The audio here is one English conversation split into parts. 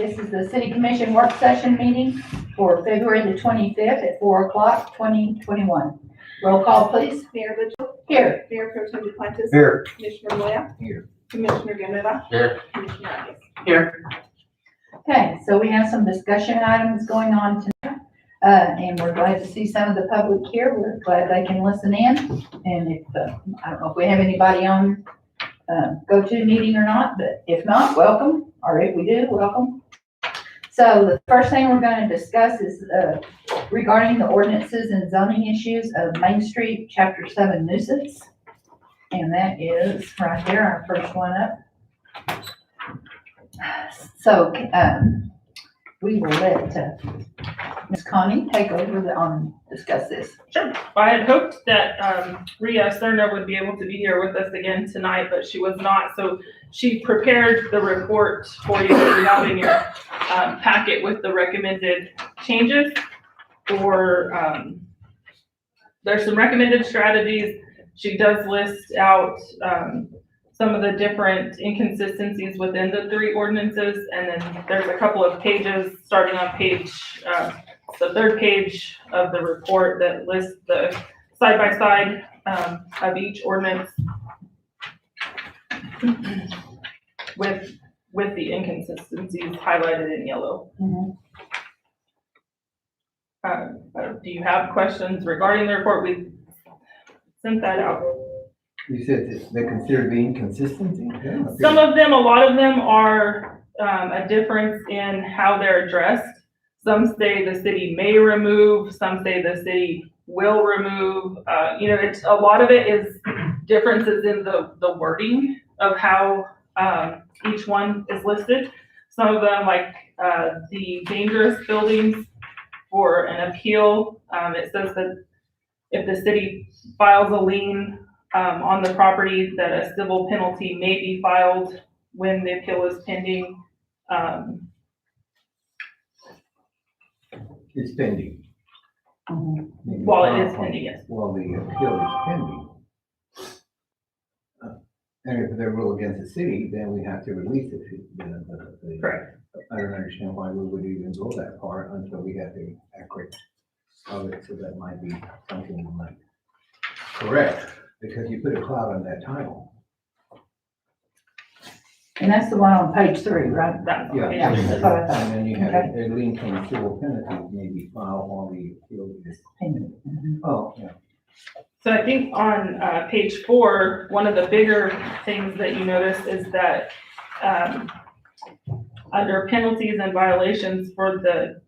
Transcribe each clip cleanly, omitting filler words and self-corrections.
this is the City Commission work session meeting for February the 25th at 4 o'clock, 2021. Roll call, please. Mayor Mitchell. Here. Mayor Pro Tem DePlantis. Here. Commissioner Moya. Here. Commissioner Gamera. Here. Commissioner Arias. Here. Okay, so we have some discussion items going on tonight, and we're glad to see some of the public here. We're glad they can listen in. And if, I don't know if we have anybody on go-to meeting or not, but if not, welcome, or if we do, welcome. So the first thing we're going to discuss is regarding the ordinances and zoning issues of Main Street, Chapter 7 Nuisance. And that is right there, our first one up. So we will let Ms. Connie take over discuss this. Sure. I had hoped that Rhea Cerna would be able to be here with us again tonight, but she was not. So she prepared the report for you that you have in your packet with the recommended changes. There's some recommended strategies. She does list out some of the different inconsistencies within the three ordinances, and then there's a couple of pages starting on the third page of the report that lists the side-by-side of each ordinance with the inconsistencies highlighted in yellow. Mm-hmm. Do you have questions regarding the report? We sent that out. You said that they consider the inconsistency? Yeah, Some of them, a lot of them are a difference in how they're addressed. Some say the city may remove, some say the city will remove. It's a lot of it is differences in the wording of how each one is listed. Some of them, like the dangerous buildings for an appeal, it says that if the city files a lien on the property, that a civil penalty may be filed when the appeal is pending. It's pending. Mm-hmm. While it is pending, yes. While the appeal is pending. And if they rule against the city, then we have to release it. Correct. I don't understand why we would even go that far until we have the accurate of it, so that might be something we might correct, because you put a cloud on that title. And that's the one on page 3, right? Yeah. That's what I thought. And then you have Okay. a lien from civil penalties may be filed while the appeal is. Mhm. Oh, yeah. So I think on page 4, one of the bigger things that you notice is that under penalties and violations for the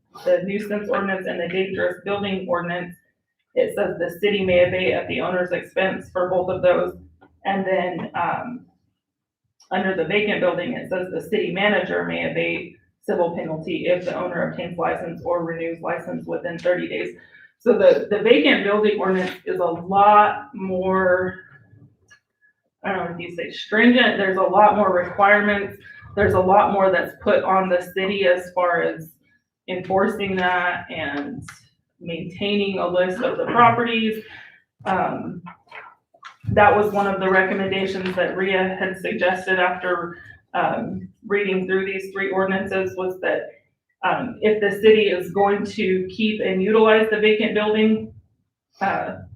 nuisance ordinance and the dangerous building ordinance, it says the city may abate at the owner's expense for both of those. And then under the vacant building, it says the city manager may abate civil penalty if the owner obtains license or renews license within 30 days. So the vacant building ordinance is a lot more, I don't know if you say stringent, there's a lot more requirements. There's a lot more that's put on the city as far as enforcing that and maintaining a list of the properties. That was one of the recommendations that Rhea had suggested after reading through these three ordinances, was that if the city is going to keep and utilize the vacant building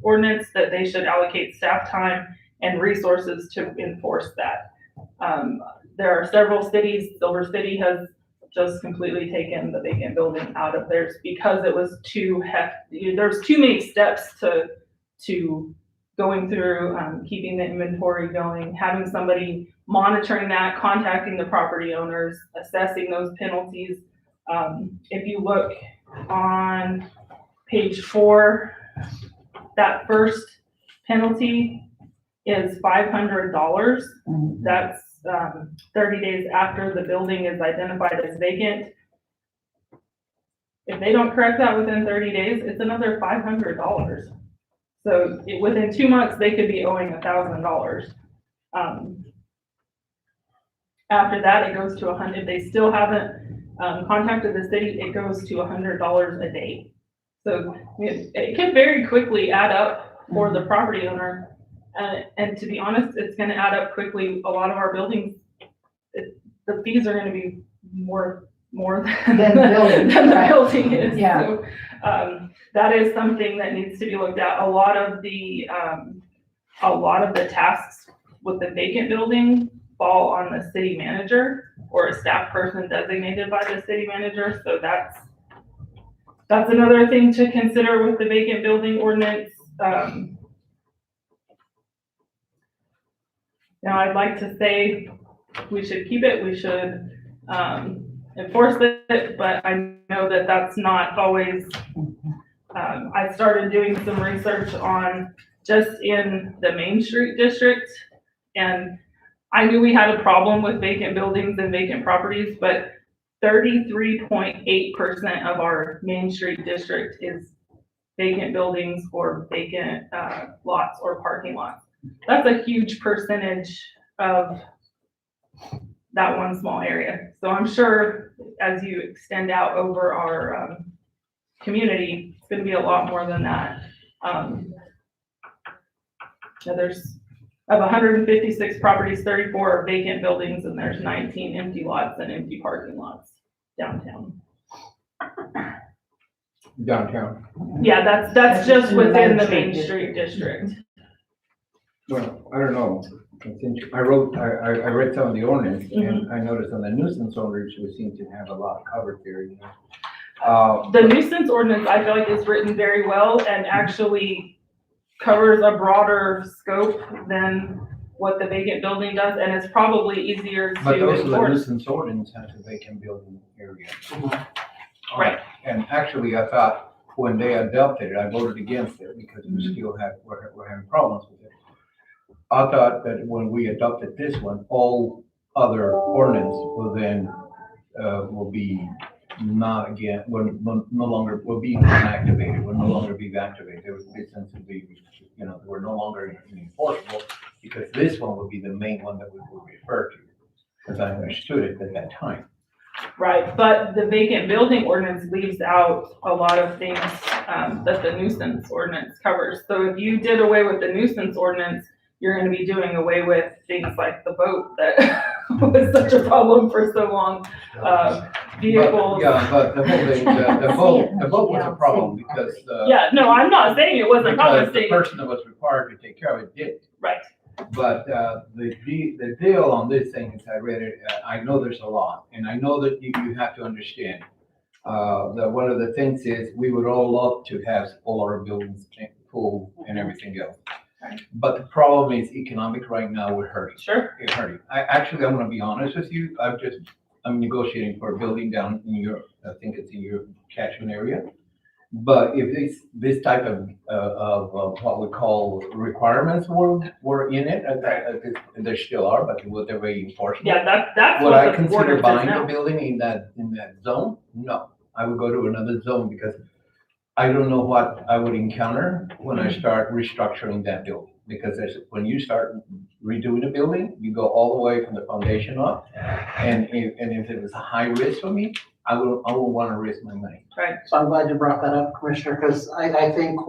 ordinance, that they should allocate staff time and resources to enforce that. There are several cities, Silver City has just completely taken the vacant building out of theirs because it was too hefty. There's too many steps to going through, keeping the inventory going, having somebody monitoring that, contacting the property owners, assessing those penalties. If you look on page 4, that first penalty is $500. Mhm. That's 30 days after the building is identified as vacant. If they don't correct that within 30 days, it's another $500. So within 2 months, they could be owing $1,000. After that, it goes to $100. If they still haven't contacted the city, it goes to $100 a day. So it can very quickly add up for the property owner. And to be honest, it's going to add up quickly. A lot of our buildings, the fees are going to be more more Than the building, than the right. building is. Yeah. So, that is something that needs to be looked at. A lot of the tasks with the vacant building fall on the city manager or a staff person designated by the city manager. So that's another thing to consider with the vacant building ordinance. Now, I'd like to say we should keep it, we should enforce it, but I know that that's not always. I started doing some research on just in the Main Street district, and I knew we had a problem with vacant buildings and vacant properties, but 33.8% of our Main Street district is vacant buildings or vacant lots or parking lots. That's a huge percentage of that one small area. So I'm sure as you extend out over our community, it's gonna be a lot more than that. There's, of 156 properties, 34 are vacant buildings, and there's 19 empty lots and empty parking lots downtown. Downtown. Yeah, that's just within the Main Street district. Well, I don't know. I read some of the ordinance, and I noticed on the nuisance ordinance, we seem to have a lot covered there, you know. The nuisance ordinance, I feel like, is written very well and actually covers a broader scope than what the vacant building does, and it's probably easier But to also the enforce. nuisance ordinance has a vacant building area. Right. And actually, I thought when they adopted it, I voted against it because we're having problems with it. I thought that when we adopted this one, all other ordinance will then, will be not again, will no longer, will be inactivated, will no longer be activated. There was a sense of being, you know, we're no longer enforceable because this one would be the main one that we would refer to, because I understood it at that time. Right, but the vacant building ordinance leaves out a lot of things that the nuisance ordinance covers. So if you did away with the nuisance ordinance, you're gonna be doing away with things like the boat that was such a problem for so long. Vehicles. But the whole thing, the boat was a problem because. Yeah, no, I'm not saying it wasn't a problem. Because the person that was required to take care of it did. Right. But the deal on this thing, as I read it, I know there's a lot, and I know that you have to understand that one of the things is we would all love to have all our buildings full and everything else. Right. But the problem is economic right now, we're hurting. Sure. We're hurting. I'm gonna be honest with you. I'm negotiating for a building down in your, I think it's in your catchment area. But if this type of what we call requirements were in it, there still are, but would they be enforceable? Yeah, that's Would what I the consider ordinance is buying now. a building in that zone? No, I would go to another zone because I don't know what I would encounter when I start restructuring that building. Because when you start redoing a building, you go all the way from the foundation up. And if it was a high risk for me, I won't want to risk my money. Right. So I'm glad you brought that up, Commissioner, because I think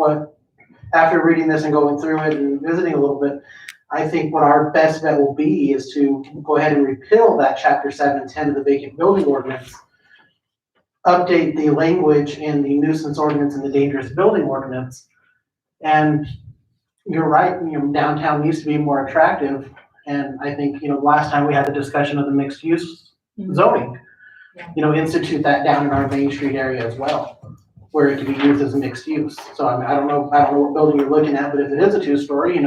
after reading this and going through it and visiting a little bit, I think what our best bet will be is to go ahead and repeal that chapter 710 of the vacant building ordinance, update the language in the nuisance ordinance and the dangerous building ordinance. And you're right, downtown needs to be more attractive. And I think, last time we had the discussion of the mixed use zoning, institute that down in our Main Street area as well, where it can be used as a mixed use. So I don't know what building you're looking at, but if it is a 2-story,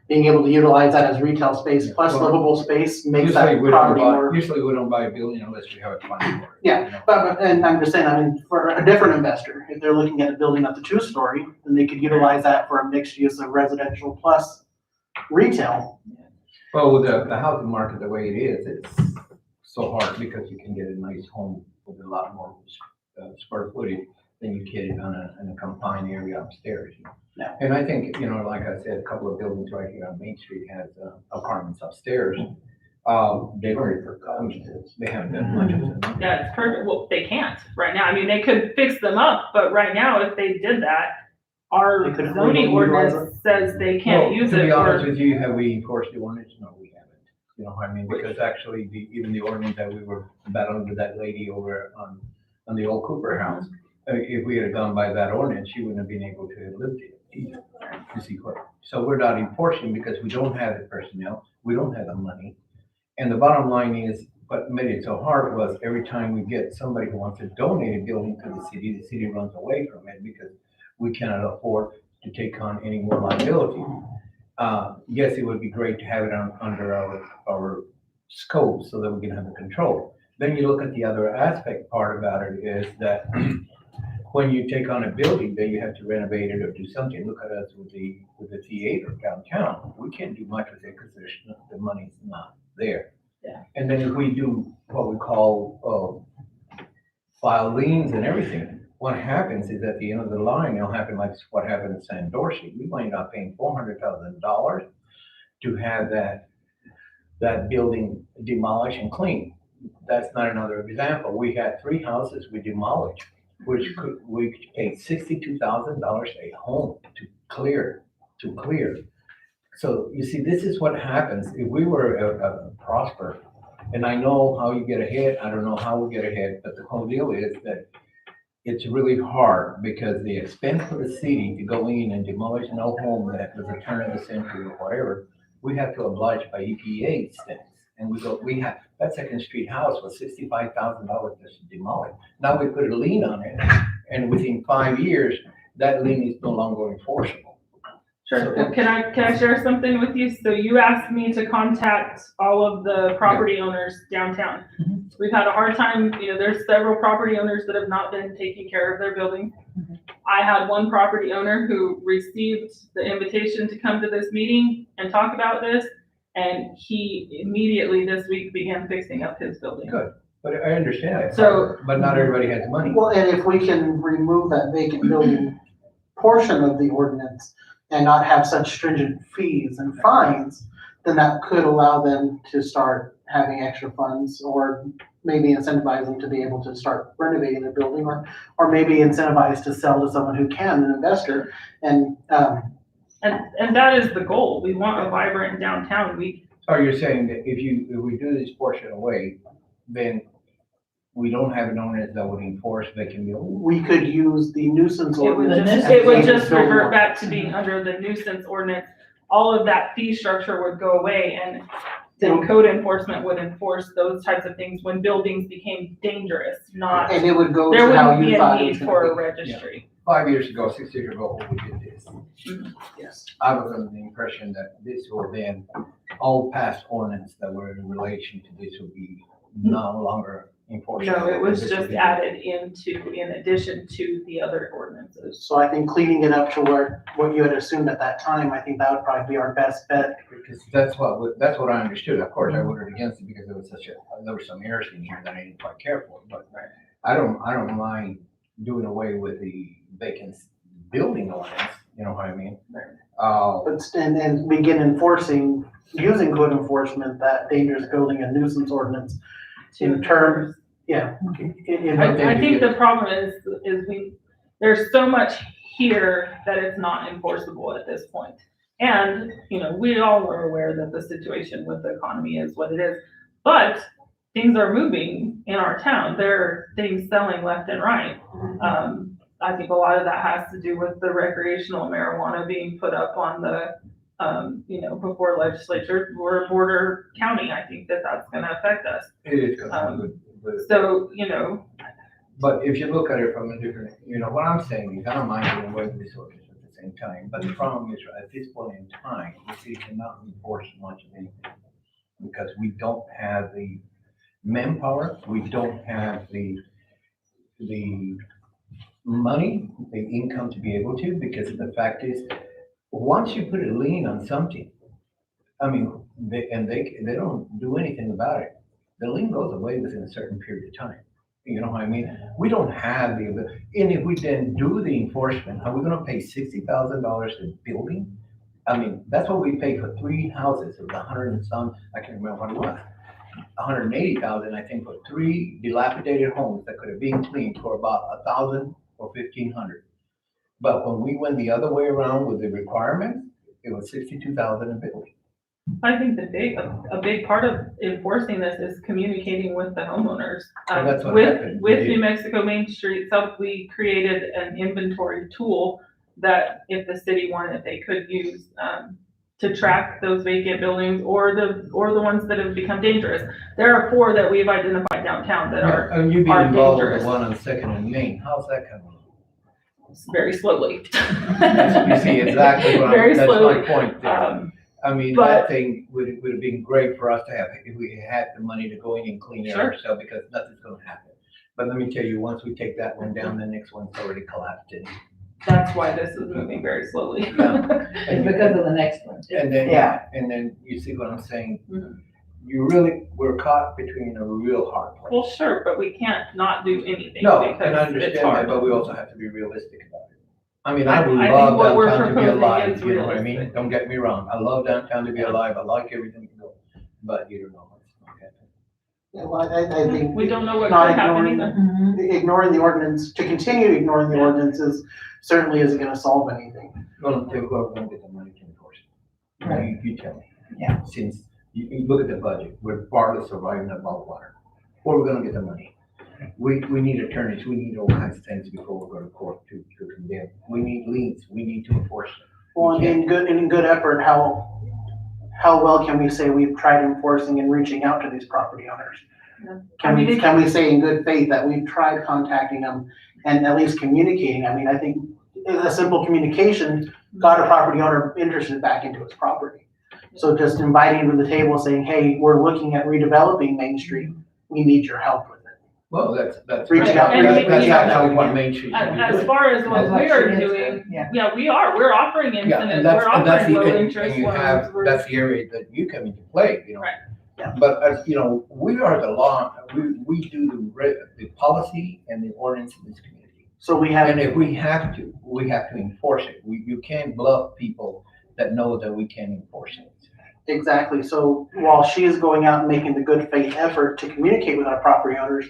being able to utilize that as retail space plus livable space makes that property more. Usually we don't buy a building unless we have a plan for it. Yeah, and I'm just saying, for a different investor, if they're looking at a building that's a 2-story, then they could utilize that for a mixed use of residential plus retail. Well, with the housing market the way it is, it's so hard because you can get a nice home with a lot more square footage than you get in a confined area upstairs. Yeah. And I think, like I said, a couple of buildings right here on Main Street has apartments upstairs. They haven't done much of it. Yeah, it's perfect. Well, they can't right now. I mean, they could fix them up, but right now, if they did that, our They couldn't zoning legally utilize ordinance says they can't use To it be honest for. with you, have we enforced the ordinance? No, we haven't. You know what I mean? Because actually, even the ordinance that we were battling with that lady over on the old Cooper house, if we had gone by that ordinance, she wouldn't have been able to live there either. You see what? So we're not enforcing because we don't have the personnel, we don't have the money. And the bottom line is, what made it so hard was every time we get somebody who wants to donate a building to the city runs away from it because we cannot afford to take on any more liability. Yes, it would be great to have it under our scope so that we can have the control. Then you look at the other aspect part about it is that when you take on a building, then you have to renovate it or do something. Look at us with the theater downtown. We can't do much with it because the money's not there. Yeah. And then if we do what we call file liens and everything, what happens is at the end of the line, it'll happen like what happened in San Dorsey. We might not paying $400,000 to have that building demolished and cleaned. That's not another example. We had 3 houses we demolished, we paid $62,000 a home to clear. So you see, this is what happens if we were a prosper. And I know how you get ahead. I don't know how we get ahead, but the whole deal is that it's really hard because the expense for the city to go in and demolish an old home that was a turn of the century or whatever, we have to oblige by EPA things. And we have, that Second Street house was $65,000 just to demolish. Now we put a lien on it, and within 5 years, that lien is no longer enforceable. Sure. Can I share something with you? So you asked me to contact all of the property owners downtown. Mhm. We've had a hard time, there's several property owners that have not been taking care of their building. Mhm. I had one property owner who received the invitation to come to this meeting and talk about this, and he immediately this week began fixing up his building. Good. But I understand that. So- But not everybody has money. Well, and if we can remove that vacant building portion of the ordinance and not have such stringent fees and fines, then that could allow them to start having extra funds, or maybe incentivize them to be able to start renovating their building, or maybe incentivize to sell to someone who can, an investor. And And that is the goal. We want a vibrant downtown. So you're saying that if we do this portion away, then we don't have an ordinance that would enforce vacant buildings? we could use the nuisance It would ordinance. just, as it would a just building revert ordinance. back to being under the nuisance ordinance. All of that fee structure would go away, and then code enforcement would enforce those types of things when buildings became dangerous, not, And it would go there to how wouldn't be you a thought it need was for a gonna registry. 5 years ago, 6 years ago, when we did this, be. Yes. I was under the impression that this or then all past ordinance that were in relation to this would be no longer enforceable. No, it was This would just be- added in addition to the other ordinances. So I think cleaning it up to what you had assumed at that time, I think that would probably be our best bet. Because that's what I understood. Of course, I voted against it because there were some errors in here that I didn't quite care for. But I don't mind doing away with the vacant building ordinance, you know what I mean? But, and begin enforcing, using code enforcement, that dangerous building and nuisance ordinance in terms, yeah. I think the problem is there's so much here that it's not enforceable at this point. And, we all are aware that the situation with the economy is what it is, but things are moving in our town. There are things selling left and right. I think a lot of that has to do with the recreational marijuana being put up on the, before legislature. We're a border county. I think that's gonna affect us. It is So, But if you look at it from a different, what I'm saying is I don't mind doing away with this ordinance at the same time. But the problem is at this point in time, the city cannot enforce much of anything because we don't have the manpower, we don't have the money, the income to be able to, because the fact is, once you put a lien on something, I mean, they don't do anything about it. The lien goes away within a certain period of time. You know what I mean? We don't have the ability, and if we then do the enforcement, are we gonna pay $60,000 a building? I mean, that's what we paid for 3 houses. It was 100 and some, I can't remember what it was. 180,000, I think, for 3 dilapidated homes that could have been cleaned for about 1,000 or 1,500. But when we went the other way around with the requirements, it was 62,000 a building. I think a big part of enforcing this is communicating with the homeowners. Well, that's what With happened. New Mexico Main Street itself, we created an inventory tool that if the city wanted, they could use, to track those vacant buildings or the ones that have become dangerous. There are 4 that we've identified downtown that are And you've been are involved with dangerous. the one on Second and Main. How's that coming? very slowly. You see exactly what Very that's my slowly. point there. I mean, but- that thing would have been great for us to have if we had the money to go in and clean it Sure. ourselves, because nothing's gonna happen. But let me tell you, once we take that one down, the next one's already collapsed in. That's why this is moving very slowly. It's because of the next one. And then, Yeah. and then you see what I'm saying? Mhm. We're caught between a real hard place. Well, sure, but we can't not do anything No, because and I it's understand that, hard. but we also have to be realistic about it. I mean, I I would think love what we're downtown to be proposing alive, is you know what I mean? realistic. Don't get me wrong, I love downtown to be alive, I like everything to go, but you don't know what's gonna happen. Yeah, well, I think. We don't know what not could happen ignoring- either. Mhm. Ignoring the ordinance, to continue ignoring the ordinances certainly isn't gonna solve anything. Gonna tell whoever's gonna get the money to enforce it. Now, you tell me. Yeah. Since you look at the budget, we're barely surviving above water. Where are we gonna get the money? We need attorneys, we need all kinds of things before we go to court to condemn. We need liens, we need to enforce it. Well, and in good effort, how well can we say we've tried enforcing and reaching out to these property owners? Yeah. Can we say in good faith that we've tried contacting them and at least communicating? I mean, I think a simple communication got a property owner interested back into his property. So just inviting him to the table saying, hey, we're looking at redeveloping Main Street, we need your help with it. Well, that's. Reaching out- That's you know, how what Main Street should be As doing. far as what That's what we are she is, doing, yeah. yeah, we're offering Yeah, incentives, and that's, we're and that's offering the, low and interest you loans. have, We're- that's the area that you come into play, you know? Right. Yeah. But as, you know, we are the law, we do the policy and the ordinance in this community. So we have. And if we have to enforce it. You can't bluff people that know that we can enforce it. Exactly. So while she is going out and making the good faith effort to communicate with our property owners,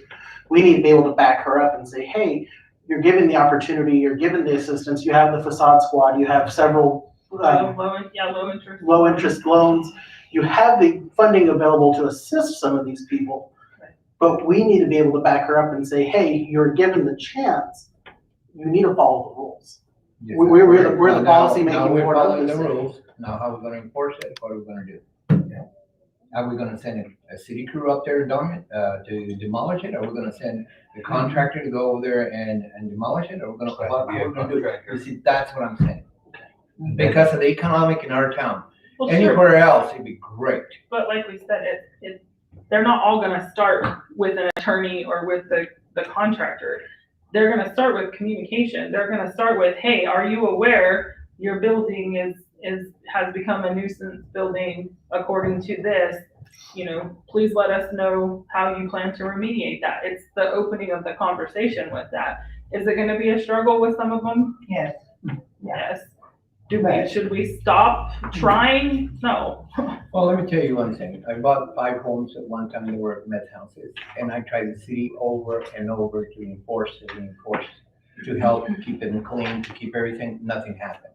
we need to be able to back her up and say, hey, you're given the opportunity, you're given the assistance, you have the facade squad, you have several Low interest. low interest loans, you have the funding available to assist some of these people. But we need to be able to back her up and say, hey, you're given the chance, you need to follow the rules. We're the policy making Now we're board of following this the city. rules. Now how are we gonna enforce it? What are we gonna do? Are we gonna send a city crew up there to demolish it? Are we gonna send the contractor to go over there and demolish it? Or we're gonna, what are we gonna do? You see, that's what I'm saying. Because of the economic in our town. Well, sure, Anywhere else, it'd be great. but like we said, they're not all gonna start with an attorney or with the contractor. They're gonna start with communication. They're gonna start with, hey, are you aware your building has become a nuisance building according to this? You know, please let us know how you plan to remediate that. It's the opening of the conversation with that. Is it gonna be a struggle with some of them? Yes. Yes. Right. Should we stop trying? No. Well, let me tell you one thing. I bought 5 homes at one time that were meth houses, and I tried the city over and over to enforce it, to help keep it clean, to keep everything. Nothing happened.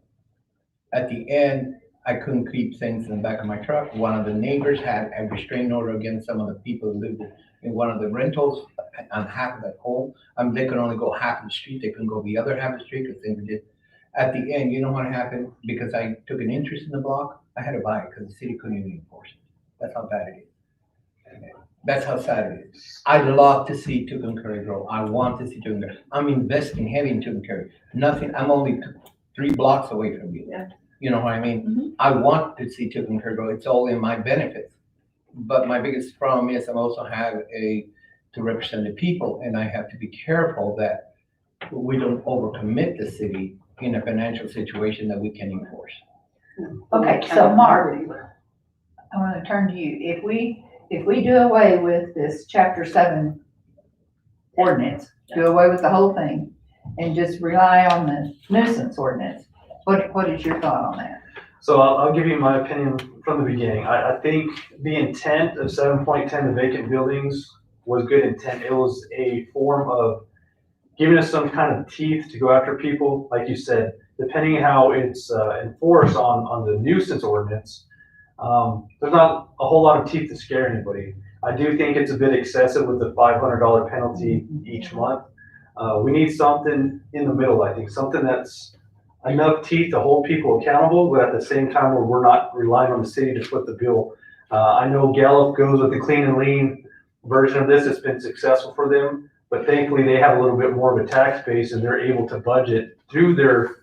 At the end, I couldn't keep things in the back of my truck. One of the neighbors had a restraining order against some of the people who lived in one of the rentals on half of that home. They could only go half of the street. They couldn't go the other half of the street because they did. At the end, you know what happened? Because I took an interest in the block, I had to buy it because the city couldn't even enforce it. That's how bad it is. That's how sad it is. I love to see Tucumcari grow. I want to see Tucumcari. I'm investing heavy in Tucumcari. Nothing, I'm only 3 blocks away from you. Yeah. You know what I mean? Mm-hmm. I want to see Tucumcari grow. It's all in my benefits. But my biggest problem is I also have to represent the people, and I have to be careful that we don't overcommit the city in a financial situation that we can enforce. Okay, so Mark, I want to turn to you. If we do away with this chapter 7 ordinance, do away with the whole thing and just rely on the nuisance ordinance, what is your thought on that? So I'll give you my opinion from the beginning. I think the intent of 7.10, the vacant buildings, was good intent. It was a form of giving us some kind of teeth to go after people. Like you said, depending how it's enforced on the nuisance ordinance, There's not a whole lot of teeth to scare anybody. I do think it's a bit excessive with the $500 penalty each month. We need something in the middle, I think, something that's enough teeth to hold people accountable, but at the same time where we're not relying on the city to foot the bill. I know Gallup goes with the clean and lean version of this. It's been successful for them, but thankfully they have a little bit more of a tax base and they're able to budget through their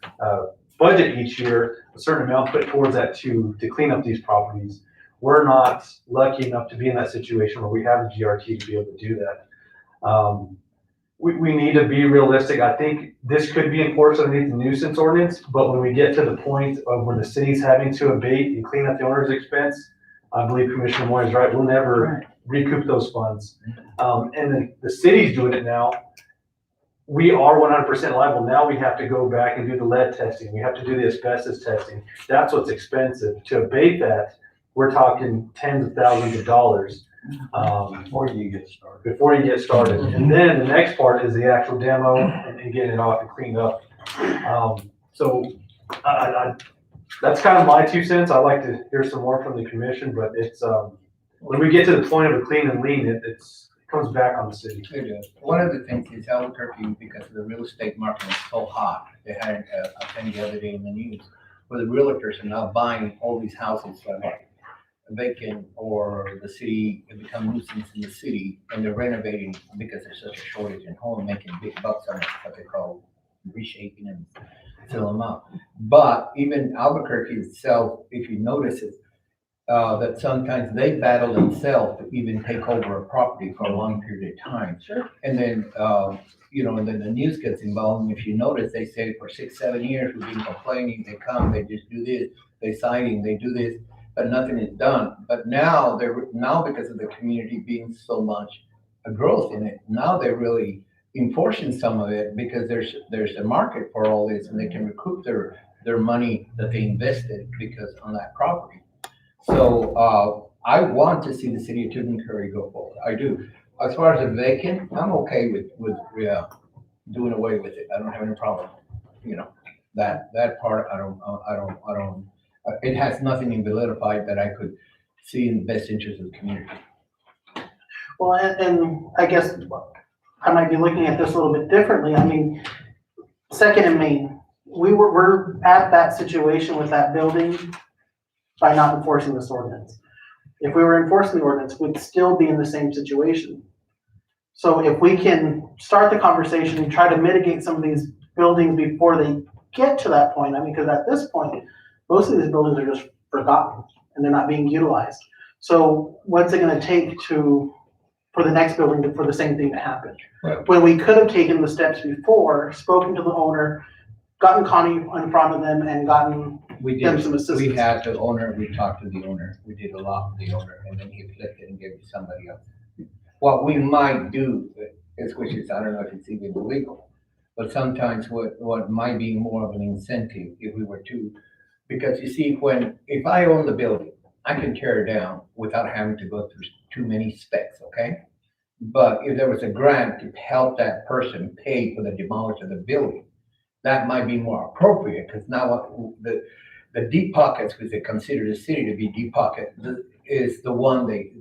budget each year, a certain amount put towards that to clean up these properties. We're not lucky enough to be in that situation where we have the GRT to be able to do that. We need to be realistic. I think this could be enforced underneath the nuisance ordinance, but when we get to the point of where the city's having to abate and clean up the owner's expense, I believe Commissioner Moy is right. We'll never recoup those funds. And then the city's doing it now. We are 100% liable. Now we have to go back and do the lead testing. We have to do the asbestos testing. That's what's expensive. To abate that, we're talking tens of thousands of dollars. Before you get started. Before you get started. And then the next part is the actual demo and getting it off and cleaned up. So that's kind of my 2 cents. I'd like to hear some more from the commission, but it's, when we get to the point of a clean and lean, it comes back on the city. It is. One of the things is Albuquerque, because the real estate market is so hot, they had a thing the other day in the news where the realtors are now buying all these houses that are vacant or the city, it become nuisance in the city, and they're renovating because there's such a shortage in home, making big bucks on it, what they call reshaping and fill them up. But even Albuquerque itself, if you notice it, that sometimes they battle themselves to even take over a property for a long period of time. Sure. And then, and then the news gets involved. And if you notice, they say for 6-7 years, we've been complaining, they come, they just do this, they citing, they do this, but nothing is done. But now because of the community being so much a growth in it, now they're really enforcing some of it because there's a market for all this and they can recoup their money that they invested because on that property. So I want to see the city of Tucumcari go forward. I do. As far as the vacant, I'm okay with doing away with it. I don't have any problem. That part I don't. It has nothing in validified that I could see in the best interest of the community. Well, and I guess I might be looking at this a little bit differently. I mean, Second and Main, we're at that situation with that building by not enforcing this ordinance. If we were enforcing the ordinance, we'd still be in the same situation. So if we can start the conversation and try to mitigate some of these buildings before they get to that point, I mean, because at this point, most of these buildings are just forgotten and they're not being utilized. So what's it gonna take for the next building for the same thing to happen? Right. When we could have taken the steps before, spoken to the owner, gotten Connie in front of them and gotten them some assistance. We had the owner, we talked to the owner, we did a lot with the owner, and then he flipped it and gave it to somebody else. What we might do is, which is, I don't know if it's even illegal, but sometimes what might be more of an incentive if we were to, because you see, if I own the building, I can tear it down without having to go through too many specs, okay? But if there was a grant to help that person pay for the demolition of the building, that might be more appropriate, because now the deep pockets, because they consider the city to be deep pocket, is the one they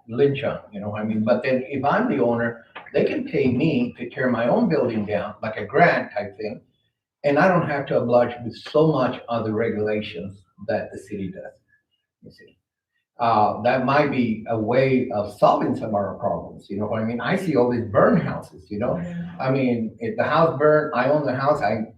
lynch on, I mean? But then if I'm the owner, they can pay me to tear my own building down, like a grant type thing, and I don't have to oblige with so much other regulations that the city does, you see. That might be a way of solving some of our problems, you know what I mean? I see all these burn houses, I mean, if the house burned, I own the house, I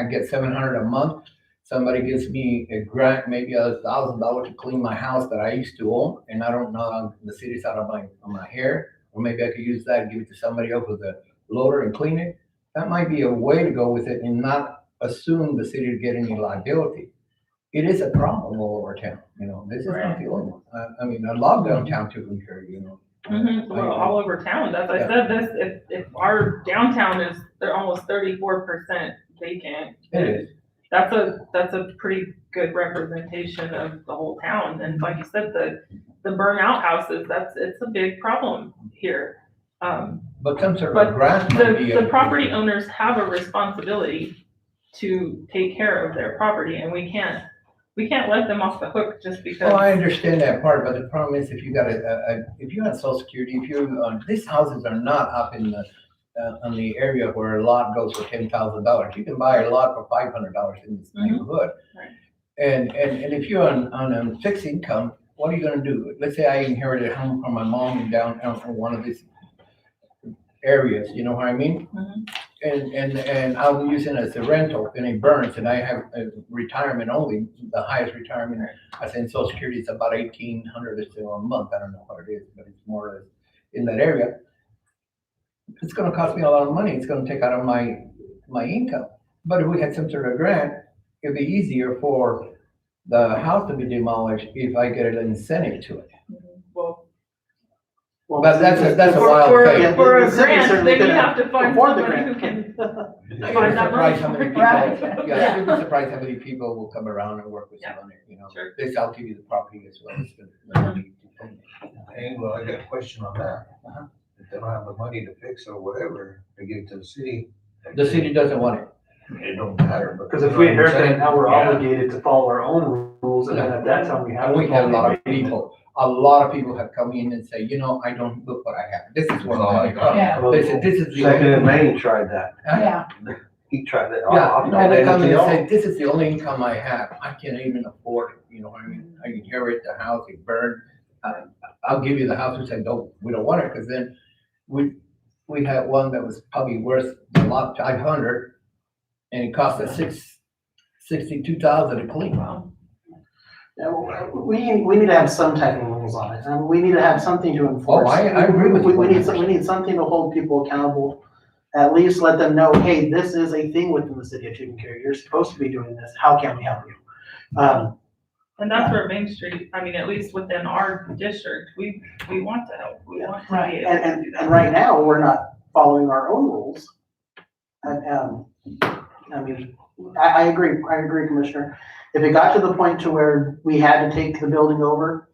get $700 a month. Somebody gives me a grant, maybe $1,000 to clean my house that I used to own, and I don't know, the city's out of my hair, or maybe I could use that and give it to somebody else with a loader and clean it. That might be a way to go with it and not assume the city to get any liability. It is a problem all over town, this is not the only one. I mean, I love downtown Tucumcari, Well, all over town. As I said, if our downtown they're almost 34% vacant. It is. That's a pretty good representation of the whole town. And like you said, the burnout houses, it's a big problem here. But some sort of grant might be the property owners have a responsibility to take care of their property, and we can't we can't let them off the hook just because. Well, I understand that part, but the problem is if you got if you have social security, if you're, these houses are not up in the, on the area where a lot goes for $10,000. You can buy a lot for $500 in this Mhm. neighborhood. Right. And if you're on a fixed income, what are you gonna do? Let's say I inherited a home from my mom down from one of these areas, you know what I mean? Mhm. And I'm using it as a rental and it burns and I have a retirement only, the highest retirement, I think Social Security is about 1,800 or so a month. I don't know what it is, but it's more or less in that area. It's gonna cost me a lot of money. It's gonna take out of my income. But if we had some sort of grant, it'd be easier for the house to be demolished if I get an incentive to it. Well, But that's a for, wild for, thing. for The a city grant, certainly then you could have to find afford the somebody who grant. can. You'd be Find that surprised how money. many people, Right. yeah, you'd be surprised how many people will come around and work with you Yeah. on it, you know? Sure. They sell to you the property as well. Hey, well, I got a question on that. Uh-huh. If they don't have the money to fix it or whatever, they give it to the city. The city doesn't want it. It don't matter, but. Because if we inherit that, now we're Yeah. obligated to follow our own rules, and then at that time, we have. And we to have a follow lot of the people, have come in and say, you know, I don't look what I have. This is what I got. Yeah. They said, this is the Second in only. Maine tried that. Yeah, He tried that. Yeah, and they come in and y'all. say, this is the only income I have. I can't even afford it, you know what I mean? I inherit the house, it burned. I'll give you the house. We said, no, we don't want it, because then we had one that was probably worth a lot, 500, and it cost us $62,000 to clean. Wow. Yeah, we need to have some type of rules on it, and we need to have something to enforce. Oh, I agree with you. We need something to hold people accountable, at least let them know, hey, this is a thing within the city of Tucumcari, you're supposed to be doing this, how can we help you? And that's where Main Street, I mean, at least within our district, we want to help, we want to be Right. able to do And that. right now, we're not following our own rules. And, I mean, I agree, Commissioner. If it got to the point to where we had to take the building over,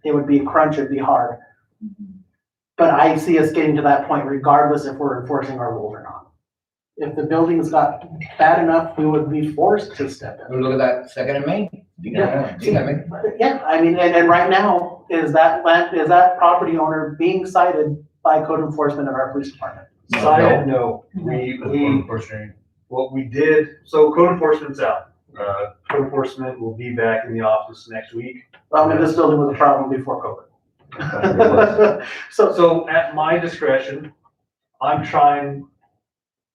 it would be a crunch, it'd be hard. But I see us getting to that point regardless if we're enforcing our rules or not. If the buildings got bad enough, we would be forced to step in. Look at that Second and Main. Yeah. You got me? Yeah, I mean, and right now, is that property owner being cited by code enforcement of our police department? Cited, no. What we did, so code enforcement's out. Code enforcement will be back in the office next week. I mean, this building was a problem before COVID. So, So at my discretion, I'm trying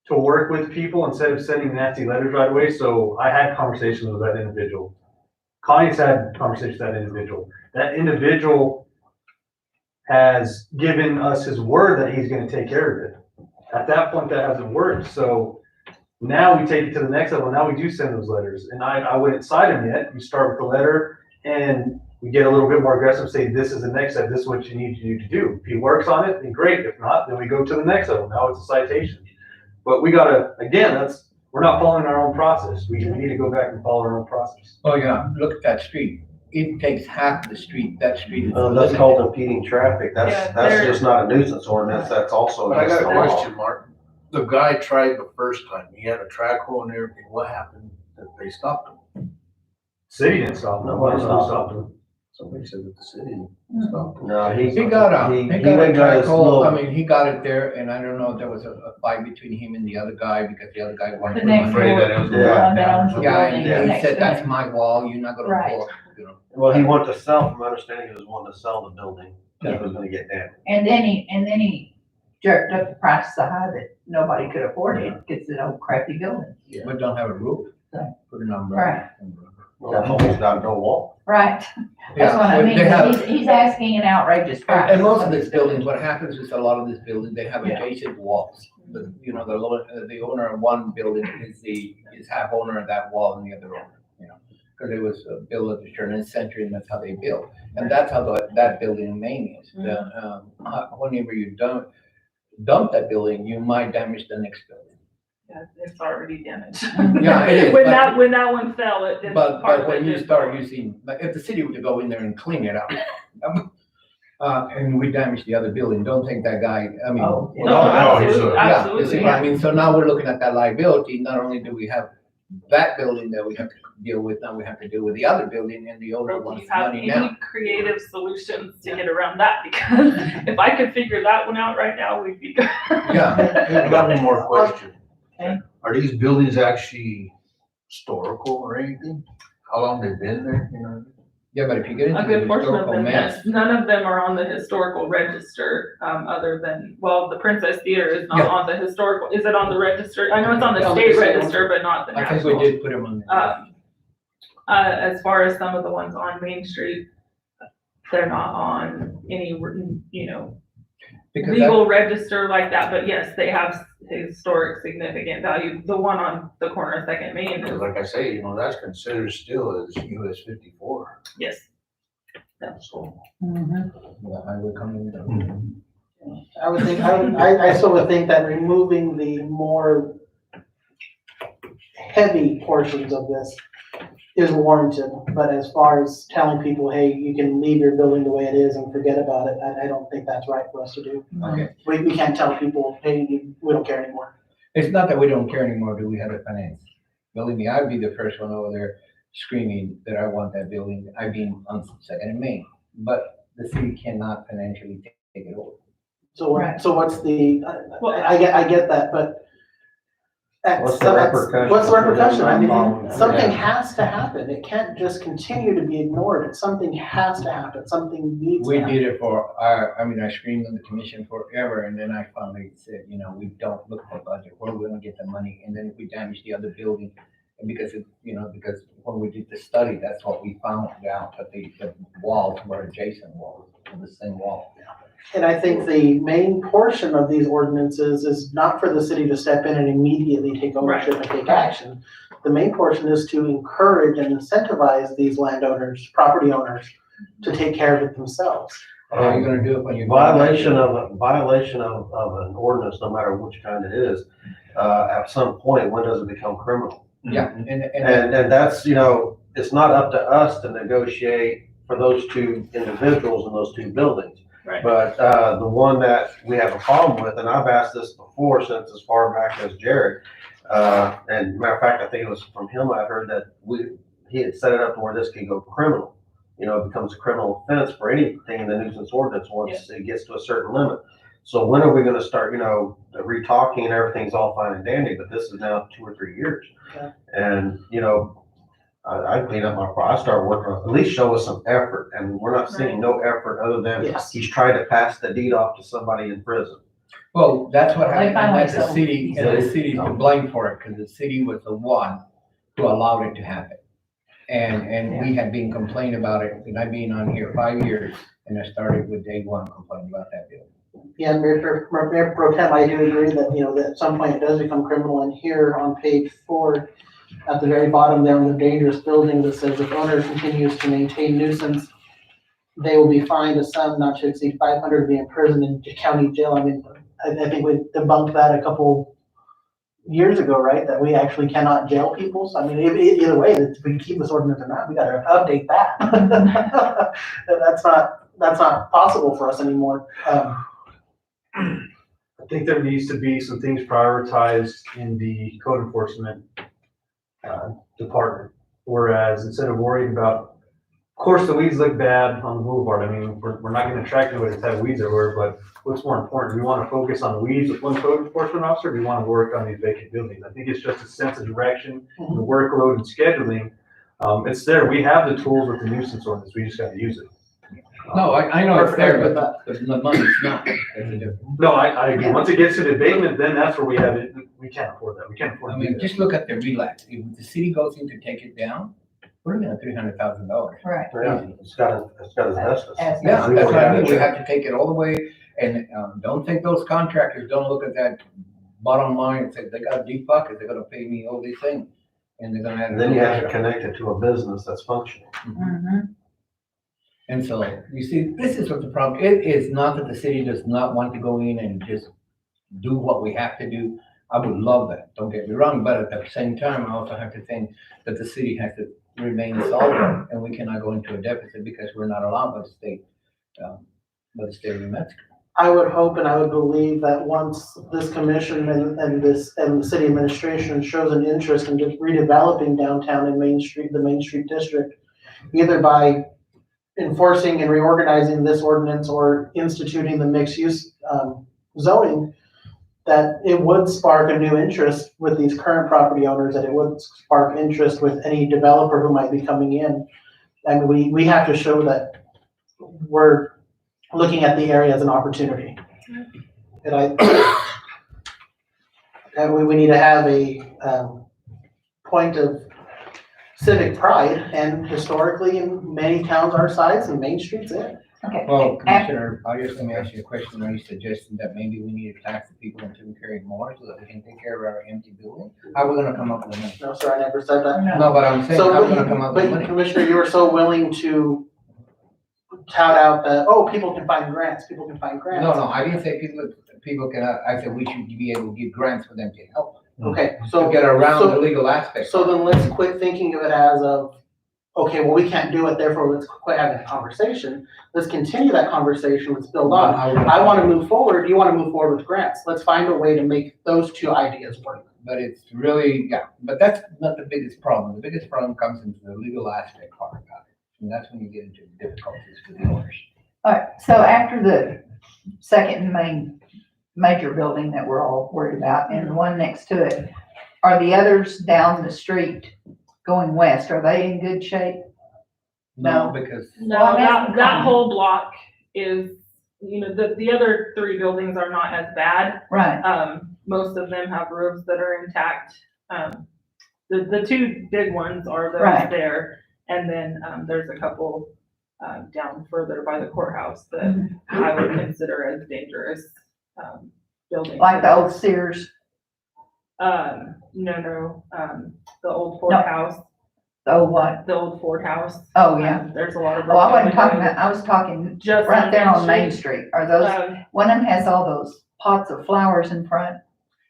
to work with people instead of sending nasty letters right away. So I had conversations with that individual. Connie's had conversations with that individual. That individual has given us his word that he's gonna take care of it. At that point, that hasn't worked. So now we take it to the next level. Now we do send those letters. And I wouldn't cite him yet. We start with the letter and we get a little bit more aggressive, say, this is the next step. This is what you need to do. If he works on it, then great. If not, then we go to the next level. Now it's a citation. But we gotta, again, we're not following our own process. We need to go back and follow our own process. Oh, yeah, look at that street. It takes half the street. That street is. That's called impeding traffic. Yeah, That's they're- just not a nuisance ordinance. That's also. But I got against a the law. question, Mark. The guy tried the first time. He had a track hole and everything. What happened? That they stopped him? City didn't stop him. Nobody stopped him. Somebody said that the city stopped him. No, He got a, he he went got a and got track his hole. little- I mean, he got it there, and I don't know if there was a fight between him and the other guy, because the other guy wanted. the next to- Afraid that it was door, gonna Yeah. one that owns the Yeah, building and he next said, to that's it. my wall, you're not gonna Right. pull, you know. Well, he wanted to sell, from my understanding, he was wanting to sell the building. That was gonna get damaged. And then he jerked up the price so high that nobody could afford it, gets an old crappy building. But don't have a roof, Right. put an umbrella. Well, that home's got no wall. Right, that's Yeah, what I but mean, they have- he's asking an outrageous price. And most of these buildings, what happens is a lot of these buildings, they have Yeah. adjacent walls. You know, the owner of one building is half owner of that wall and the other owner, you know. Because it was built at the turn of the century and that's how they built. And that's how that building in Maine is. Whenever you dump that building, you might damage the next building. Yeah, it's already damaged. Yeah, it is, When but- when that one fell, it did. part But of when it you did start fall. using, like, if the city were to go in there and clean it up, and we damage the other building, don't think that guy, I mean. Oh, yeah. No, No, he's absolutely, a- Yeah, you absolutely. see what I mean? So now we're looking at that liability. Not only do we have that building that we have to deal with, now we have to deal with the other building and the owner Do wants you the have money any now. creative solutions to get around that? Because if I could figure that one out right now, we'd be good. Yeah. I got one more question. Okay. Are these buildings actually historical or anything? How long they've been there, you know? Yeah, but if you get A into good the portion of historical them, mess, yes. None of them are on the historical register, other than, well, the Princess Theater is not Yeah. on the historical, is it on the register? I know it's on the Yeah, state the state register, but not the I think we national. did put them on there. As far as some of the ones on Main Street, they're not on any, Because legal register like that, but yes, they have historic significant value. The one on the corner of Second Main Because is, like I say, you know, that's considered still as US 54. yes. So. Mhm. the highway coming down. I would think, I still would think that removing the more heavy portions of this is warranted, but as far as telling people, hey, you can leave your building the way it is and forget about it, I don't think that's right for us to do. Okay. We can't tell people, hey, we don't care anymore. It's not that we don't care anymore, do we have the finance? Believe me, I'd be the first one over there screaming that I want that building. I've been on Second and Main, but the city cannot financially take it over. So, Right. so what's the, Well, I get that, but What's the repercussion? What's the repercussion? I mean, Yeah. something has to happen. It can't just continue to be ignored. Something has to happen. Something needs to We happen. did it for, I screamed on the commission forever, and then I finally said, we don't look at the budget, where are we gonna get the money? And then if we damage the other building, and because because when we did the study, that's what we found out, that the walls were adjacent walls, of the same wall. And I think the main portion of these ordinances is not for the city to step in and immediately take ownership and take action. The main portion is to encourage and incentivize these landowners, property owners, to take care of it themselves. How are you gonna do it when you? Violation of an ordinance, no matter which kind it is, at some point, when does it become criminal? Yeah, And that's, it's not up to us to negotiate for those two individuals in those two buildings. Right. But, the one that we have a problem with, and I've asked this before since as far back as Jared, and matter of fact, I think it was from him, I heard that he had set it up to where this could go criminal. It becomes a criminal offense for anything in the nuisance ordinance once it gets to a certain limit. So when are we gonna start, re-talking and everything's all fine and dandy, but this is now 2 or 3 years. Yeah. And, I clean up I start working on, at least show us some effort, and we're not seeing no effort other than Yes. he's trying to pass the deed off to somebody in prison. well, that's what They happened, finally and the settled. city, and the city's to blame for it, because the city was the one who allowed it to happen. And we had been complaining about it, and I've been on here 5 years, and I started with day one complaining about that bill. Yeah, Mayor Pro Tem, I do agree that, that at some point it does become criminal. And here on page 4, at the very bottom there, on the dangerous building, that says if owner continues to maintain nuisance, they will be fined a sum not to exceed 500, be imprisoned in county jail. I mean, I think we debunked that a couple years ago, right? That we actually cannot jail people. So I mean, either way, if we keep this ordinance or not, we gotta update that. That's not possible for us anymore. I think there needs to be some things prioritized in the code enforcement department. Whereas instead of worrying about, of course, the weeds look bad on the boulevard. I mean, we're not going to attract anybody to have weeds everywhere, but what's more important? Do we want to focus on weeds with one code enforcement officer? Or do we want to work on these vacant buildings? I think it's just a sense of direction, the workload and scheduling. It's there. We have the tools with the nuisance ordinance. We just got to use it. No, I know it's there, but the money's not. There's a difference. No, I agree. Once it gets to the abatement, then that's where we have it. We can't afford that. We can't afford I to do mean, that. just look at the relapse. If the city goes in to take it down, we're looking at $300,000. Right. Yeah, it's got asbestos. As- Yeah, that's what I mean. We have to take it all the way, and don't think those contractors don't look at that bottom line and say, they got a deep pocket, they're gonna pay me all these things. And they're gonna have. And then you have to connect it to a business that's functioning. Mhm. And so, you see, this is what the problem, it is not that the city does not want to go in and just do what we have to do. I would love that, don't get me wrong, but at the same time, I also have to think that the city has to remain solvent, and we cannot go into a deficit because we're not allowed by the state of New Mexico. I would hope and I would believe that once this commission and the city administration shows an interest in just redeveloping downtown and Main Street, the Main Street district, either by enforcing and reorganizing this ordinance or instituting the mixed use, zoning, that it would spark a new interest with these current property owners, that it would spark interest with any developer who might be coming in. And we have to show that we're looking at the area as an opportunity. And we need to have a point of civic pride, and historically in many towns our size, and Main Street's it. Okay. Well, Commissioner, I guess let me ask you a question. Are you suggesting that maybe we need to tax the people in Tucumcari carry more so that we can take care of our empty building? How are we gonna come up with the money? No, sir, I never said that. No, but I'm saying, So, how are we gonna come up with the but money? Commissioner, you were so willing to tout out that, oh, people can find grants, people can find grants. No, I didn't say people cannot, I said we should be able to give grants for them to help, Okay, to so, get around the so- legal aspect. so then let's quit thinking of it as of, okay, well, we can't do it, therefore let's quit having a conversation. Let's continue that conversation, let's build on. I wanna move forward, you wanna move forward with grants. Let's find a way to make those two ideas work. But it's really, yeah, but that's not the biggest problem. The biggest problem comes into the legal aspect part about it. And that's when you get into difficulties for the owners. All right, so after the second major building that we're all worried about and the one next to it, are the others down the street going west, are they in good shape? No. Because, No, Well, I'm asking that Connie. whole block is, the other three buildings are not as bad. Right, Most of them have roofs that are intact. The two big ones are those Right. there. And then, there's a couple, down further by the courthouse that Mhm. I would consider as dangerous, buildings. like the old Sears, No, the old Ford house, the old what? the old Ford house. Oh, yeah. There's a lot of. Oh, I wasn't broken talking windows. about, I was talking Just right there on Main Street. Street. Are those, one of them has all those pots of flowers in front,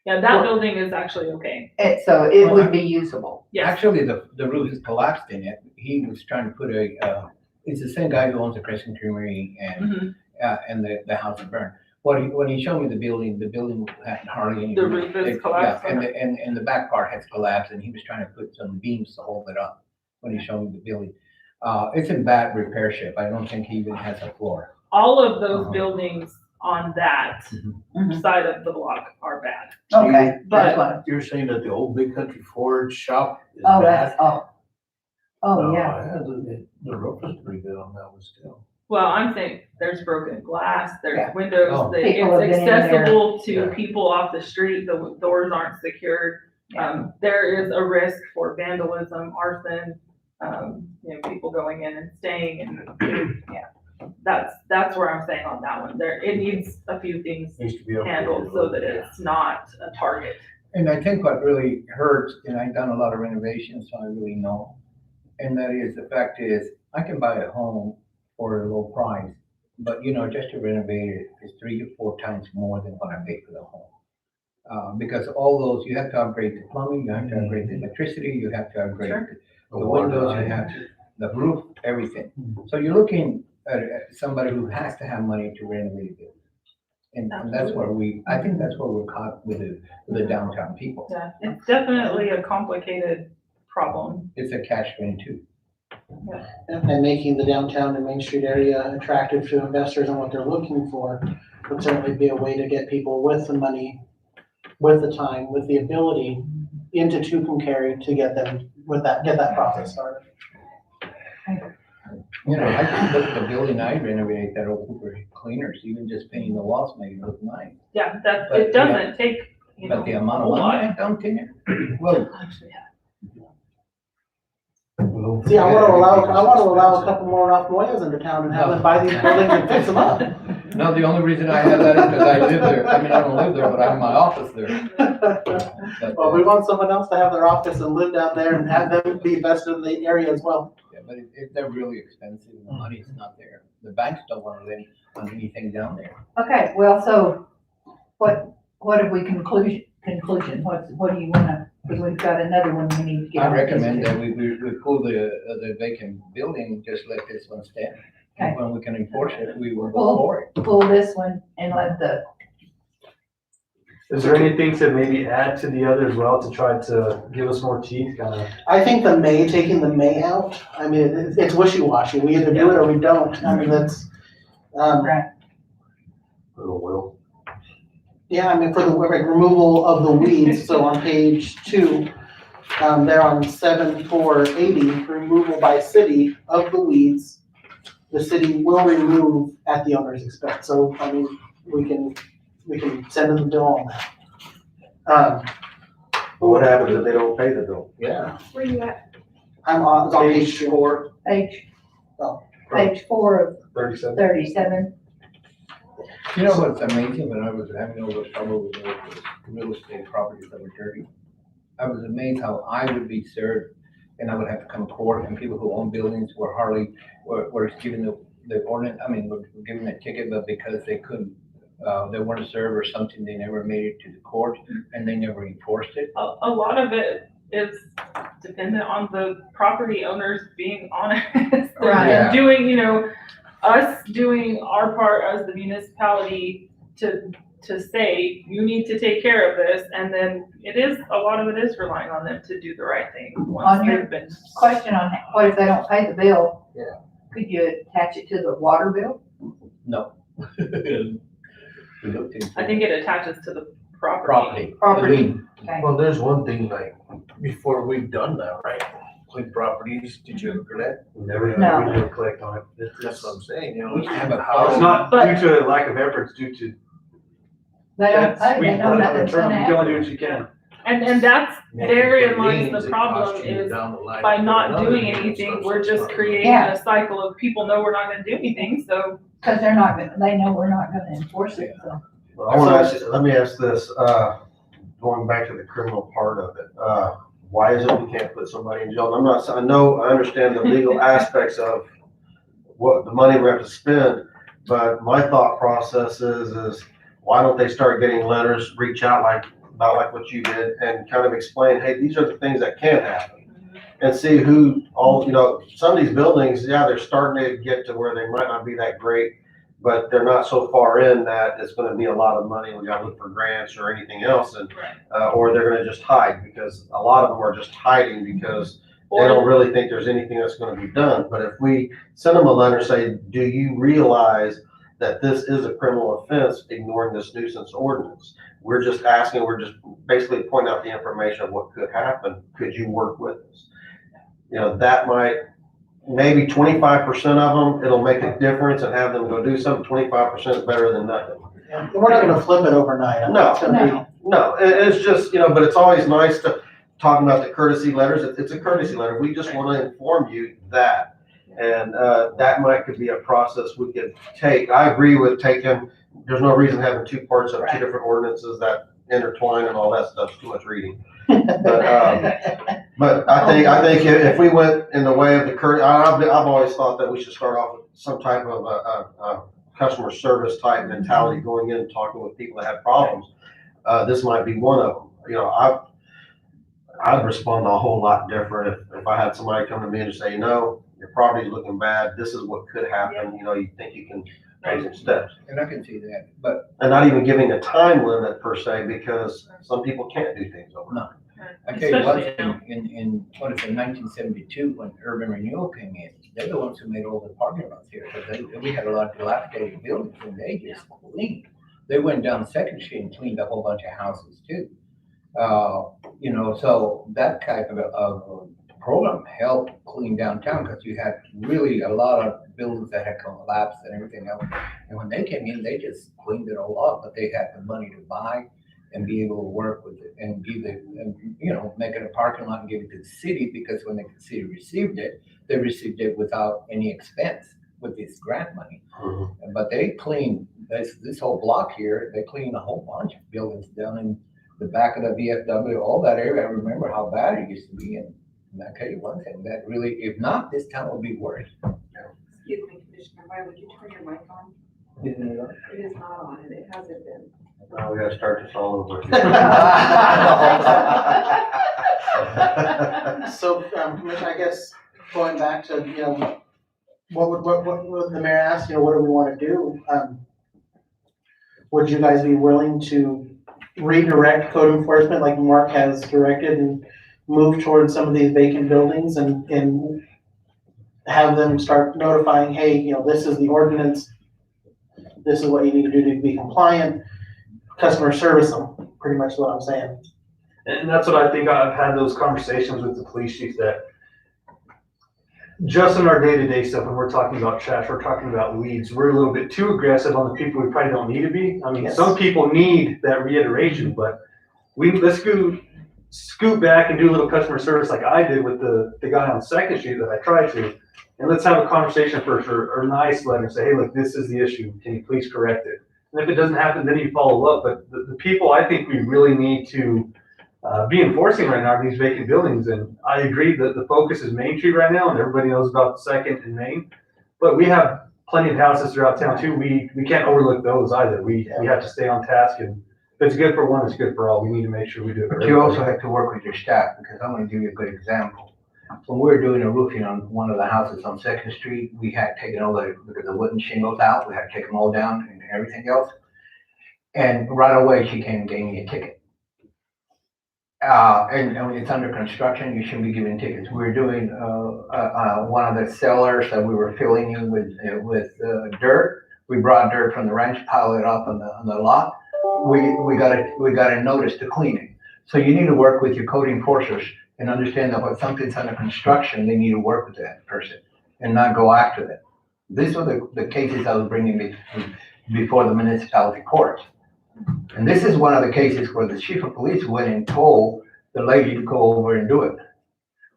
Yeah, that building is actually okay. so it would be usable. Yes. actually, the roof is collapsed in it. He was trying to put it's the same guy who owns the Crescent Creamery Mhm. and the house that burned. When he showed me the building had hardly any. The roof is collapsed. Yeah, and the back part has collapsed, and he was trying to put some beams to hold it up when he showed me the building. It's in bad repair shape. I don't think he even has a floor. All of those Uh-huh. buildings on that Mhm. side of the block are bad. Okay, that's But- what, You're saying that the old Big Country Ford shop is oh, bad? that's, oh, No, yeah. The roof is pretty good on that one still. Well, I'm saying there's broken glass, Yeah. there's windows, Oh. that People have it's been in there. accessible to Yeah. people off the street, the doors aren't secured. There is a risk for vandalism, arson, people going in and staying and, that's where I'm saying on that one. It needs a few things Needs to be upgraded. handled so that it's not a target. And I think what really hurts, and I've done a lot of renovations, so I really know, and that is, the fact is, I can buy a home for a low price, but just to renovate it is 3 to 4 times more than what I paid for the home. Because all those, you have to upgrade the plumbing, you have to upgrade the electricity, you have to upgrade Sure. the windows, you have to, the roof, everything. So you're looking at somebody who has to have money to renovate it. And that's where I think that's where we're caught with the downtown people. Yeah, it's definitely a complicated problem. It's a catch-22. And making the downtown and Main Street area attractive to investors and what they're looking for would certainly be a way to get people with the money, with the time, with the ability into Tucumcari to get that process started. I can look at the building I renovated, that old Hoover cleaners, even just painting the walls made it look nice. Yeah, But, it doesn't take, But the a amount of whole money lot. I dumped in it, well, See, I wanna allow a couple more Ralph Moyas into town and have them buy these buildings and fix them up. no, the only reason I have that is because I live there. I mean, I don't live there, but I have my office there. But, Well, we want someone else to have their office and live down there and have them be invested in the area as well. yeah, but they're really expensive, and the money's not there. The banks don't want to lend on anything down there. okay, well, so what have we conclusion, what do you wanna, because we've got another one we need to get. I on. recommend that we pull the vacant building, just let this one stand. Okay. When we can enforce it, we will go for it. Pull this one and let the, Is there anything to maybe add to the other as well to try to give us more teeth, kind of? I think taking the may out, I mean, it's wishy-washy. We either do it or we don't. I mean, that's, right, Little will. yeah, I mean, for the like, removal of the weeds, so on page 2, there on 7480, removal by city of the weeds, the city will remove at the owner's expense. So, I mean, we can send them the bill on that. But what happens if they don't pay the bill? Yeah. Where you at? It's on page 4. page 4 of 37? 37. You know what's amazing, when I was having all the trouble with the real estate properties that were dirty, I was amazed how I would be served, and I would have to come to court, and people who own buildings were given the ordinance, were given a ticket, but because they couldn't, they weren't served or something, they never made it to the court, and they never enforced it. A lot of it is dependent on the property owners being honest. Right. Yeah. And doing, us doing our part as the municipality to say, you need to take care of this, and then a lot of it is relying on them to do the right thing once On your they've been. Question on what if they don't pay the bill? Yeah. Could you attach it to the water bill? No. We looked into I think it attaches to the property. property. Property. Lien. Okay. Well, there's one thing, like, before we've done that, right? Clean properties, did you look at that? Never, No. we never collect on it. That's what I'm saying, you know. We have a It's policy. not But- due to a lack of effort, it's due to. They don't that's- pay, we they know put it on the nothing's term, gonna You can only happen. do what you can. And that's Man, therein but lies liens, the it problem costs you is down the line by for not another doing lien and anything, stuff, we're so just it's not- creating Yeah. a cycle of people know we're not gonna do anything, so. Cause they're not gonna, they know we're not gonna enforce it, so. Well, I wanna ask, let me ask this, going back to the criminal part of it, why is it we can't put somebody in jail? And I understand the legal aspects of what the money we have to spend, but my thought process is why don't they start getting letters, reach out about like what you did, and kind of explain, hey, these are the things that can happen. And see who some of these buildings, yeah, they're starting to get to where they might not be that great, but they're not so far in that it's gonna be a lot of money, we gotta look for grants or anything else, and, or they're gonna just hide, because a lot of them are just hiding because they don't really think there's anything that's gonna be done. But if we send them a letter, say, do you realize that this is a criminal offense, ignoring this nuisance ordinance? We're just asking, we're just basically pointing out the information of what could happen, could you work with us? That might, maybe 25% of them, it'll make a difference and have them go do something. 25% is better than nothing. We're not gonna flip it overnight. I mean, No. it's gonna be- No, it's just, but it's always nice to talk about the courtesy letters. It's a courtesy letter. We just want to inform you that. And that could be a process we could take. I agree with there's no reason having two parts of two different ordinances that intertwine and all that stuff's too much reading. But I think if we went in the way of the I've always thought that we should start off with some type of a customer service type mentality, going in and talking with people that have problems. This might be one of them. I'd respond a whole lot different if I had somebody come to me and say, your property's looking bad, this is what could happen, you think you can take some steps. And I can see that, but And not even giving a time limit per se, because some people can't do things overnight. I tell you one Especially now. thing, in 1972, when urban renewal came in, they're the ones who made all the parking lots here, because we had a lot of dilapidated buildings, and they just cleaned. They went down Second Street and cleaned a whole bunch of houses too. So that type of program helped clean downtown, because you had really a lot of buildings that had collapsed and everything else. And when they came in, they just cleaned it all up, but they had the money to buy and be able to work with it and make it a parking lot and give it to the city, because when the city received it, they received it without any expense with this grant money. Mhm. But they cleaned this whole block here, they cleaned a whole bunch of buildings down in the back of the VFW, all that area. I remember how bad it used to be, and I tell you one thing, that really, if not, this town will be worse. Excuse me, Commissioner, why would you turn your mic on? Isn't it? It is not on, and it hasn't been. Now we gotta start this all over. So, Commissioner, I guess going back to, what the mayor asked, you know, what do we want to do? Would you guys be willing to redirect code enforcement like Mark has directed and move towards some of these vacant buildings and have them start notifying, hey, you know, this is the ordinance, this is what you need to do to be compliant, customer service them, pretty much what I'm saying. And that's what I think. I've had those conversations with the police chief that just in our day-to-day stuff, when we're talking about trash, we're talking about weeds, we're a little bit too aggressive on the people we probably don't need to be. I mean, Yes. some people need that reiteration, but let's scoot back and do a little customer service like I did with the guy on Second Street that I tried to. And let's have a conversation first, or a nice letter, say, hey, look, this is the issue. Can you please correct it? And if it doesn't happen, then you follow up. But the people I think we really need to be enforcing right now are these vacant buildings. And I agree that the focus is Main Street right now, and everybody knows about Second and Main. But we have plenty of houses throughout town too. We can't overlook those either. We have to stay on task, and if it's good for one, it's good for all. We need to make sure we do it. But you also have to work with your staff, because I'm gonna give you a good example. When we were doing a roofing on one of the houses on Second Street, we had taken all because the wooden shingles out, we had to take them all down and everything else. And right away, she came and gave me a ticket. And when it's under construction, you shouldn't be giving tickets. We were doing, one of the cellars that we were filling in with dirt. We brought dirt from the ranch, piled it up on the lot. We got a notice to clean it. So you need to work with your code enforcers and understand that when something's under construction, they need to work with that person and not go after them. These were the cases I was bringing before the municipality courts. And this is one of the cases where the chief of police went and told the lady to go over and do it.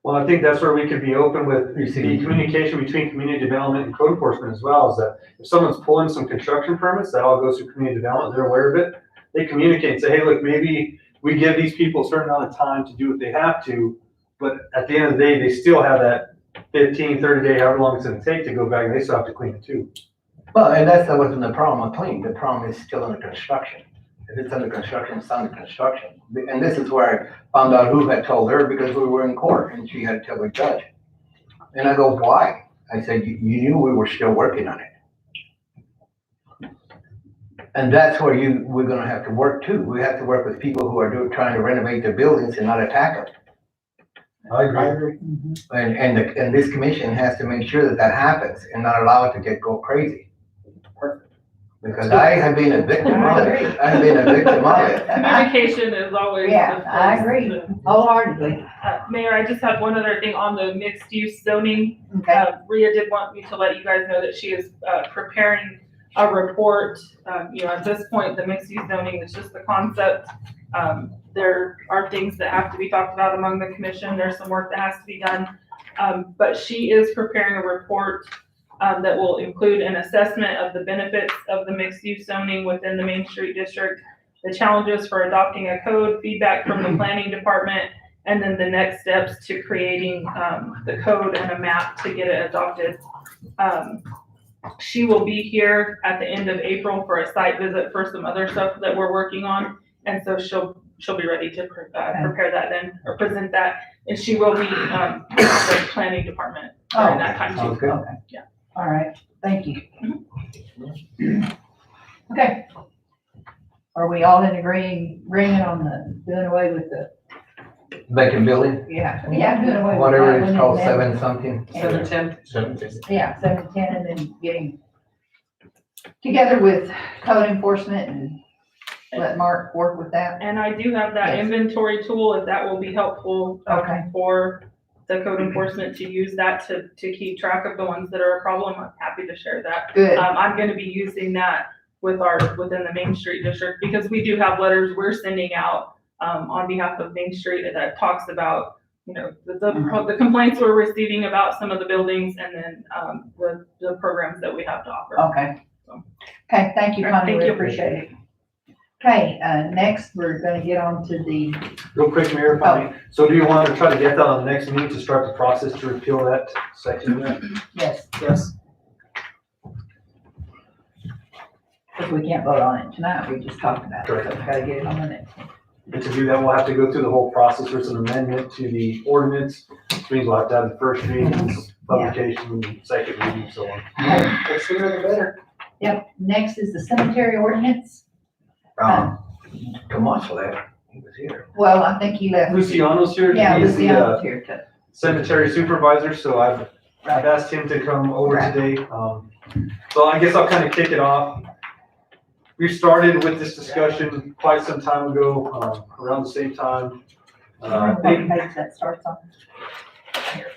Well, I think that's where we could be open with the communication between community development and code enforcement as well, is that if someone's pulling some construction permits, that all goes through community development, they're aware of it. They communicate and say, hey, look, maybe we give these people a certain amount of time to do what they have to, but at the end of the day, they still have that 15, 30 day, however long it's gonna take to go back, and they still have to clean it too. Well, and that wasn't the problem of cleaning. The problem is still under construction. If it's under construction, it's under construction. And this is where I found out who had told her, because we were in court and she had to tell the judge. And I go, why? I said, you knew we were still working on it. And that's where we're gonna have to work too. We have to work with people who are trying to renovate their buildings and not attack them. I agree. And this commission has to make sure that happens and not allow it to go crazy. Because I have been a victim of it. I've been a victim of it. Communication is always. Yeah, the I first. agree wholeheartedly. Mayor, I just have one other thing on the mixed use zoning. Okay, Rhea did want me to let you guys know that she is preparing a report. At this point, the mixed use zoning is just the concept. There are things that have to be talked about among the commission. There's some work that has to be done. But she is preparing a report that will include an assessment of the benefits of the mixed use zoning within the Main Street District, the challenges for adopting a code, feedback from the planning department, and then the next steps to creating the code and a map to get it adopted. She will be here at the end of April for a site visit for some other stuff that we're working on. And so she'll be ready to prepare that then, or present that. And she will meet the planning department during that time Sounds too. good. okay. Yeah. All right, thank you. Okay. Are we all in agreement on doing away with the, Vacant building, doing away with whatever that it's one called, and then- 7-something. 710. Yeah, 710, and then getting together with code enforcement and let Mark work with that. And I do have that Yes. inventory tool, if that will be helpful Okay. for the code enforcement to use that to keep track of the ones that are a problem. I'm happy to share that. Good. I'm gonna be using that within the Main Street District, because we do have letters we're sending out on behalf of Main Street that talks about, the complaints we're receiving about some of the buildings, and then the programs that we have to offer. Okay. Okay, thank you, All right, Connie, thank we you. appreciate it. Okay, next, we're gonna get on to the, Real quick, Mayor, if I may. So do you want to try to get that on the next meeting to start the process to repeal that section there? yes, Yes. because we can't vote on it tonight, we just talked about it, so we gotta get it on the next one. And to do that, we'll have to go through the whole process. There's an amendment to the ordinance, which means we'll have to have the first readings, publication, second reading, so on. The sooner the better. Yep, next is the cemetery ordinance. Camacho there, he was here. Well, I think he left. Luciano's here. Yeah, He's the Luciano's here too. cemetery supervisor, so I've asked him to come over today. So I guess I'll kind of kick it off. We started with this discussion quite some time ago, around the same time. I What think page that starts on?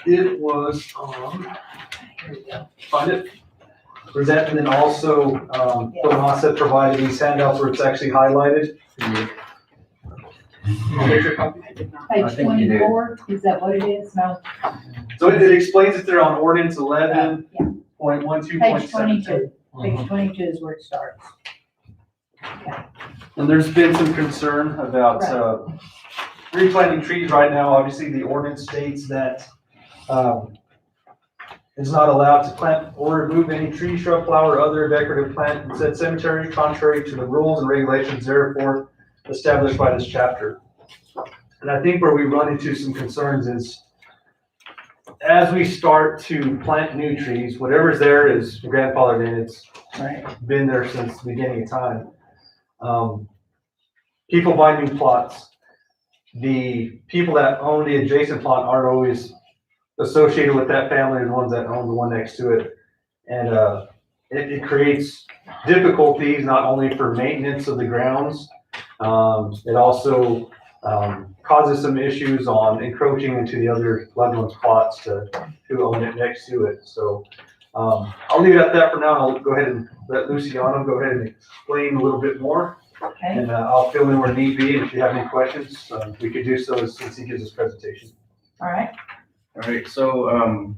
it was, find it. Present, and then also, Tomasa provided these handouts where it's actually highlighted. Picture copy? Page I think you did. 24, is that what it is? No, So it explains it there on ordinance yeah, 11.12.17. page 22. Page 22 is where it starts. And there's been some concern about replanting trees right now. Obviously, the ordinance states that it's not allowed to plant or remove any tree, shrub, flower, or other decorative plant in said cemetery, contrary to the rules and regulations therefore established by this chapter. And I think where we run into some concerns is as we start to plant new trees, whatever's there is grandfathered in. It's been there since the beginning of time. People buy new plots. The people that own the adjacent plot aren't always associated with that family, the ones that own the one next to it. And it creates difficulties not only for maintenance of the grounds, it also causes some issues on encroaching into the other loved one's plots who own it next to it. So I'll leave it at that for now. I'll go ahead and let Luciano go ahead and explain a little bit more. Okay, And I'll fill in where need be. And if you have any questions, we could do so since he gives his presentation. all right. All right, so,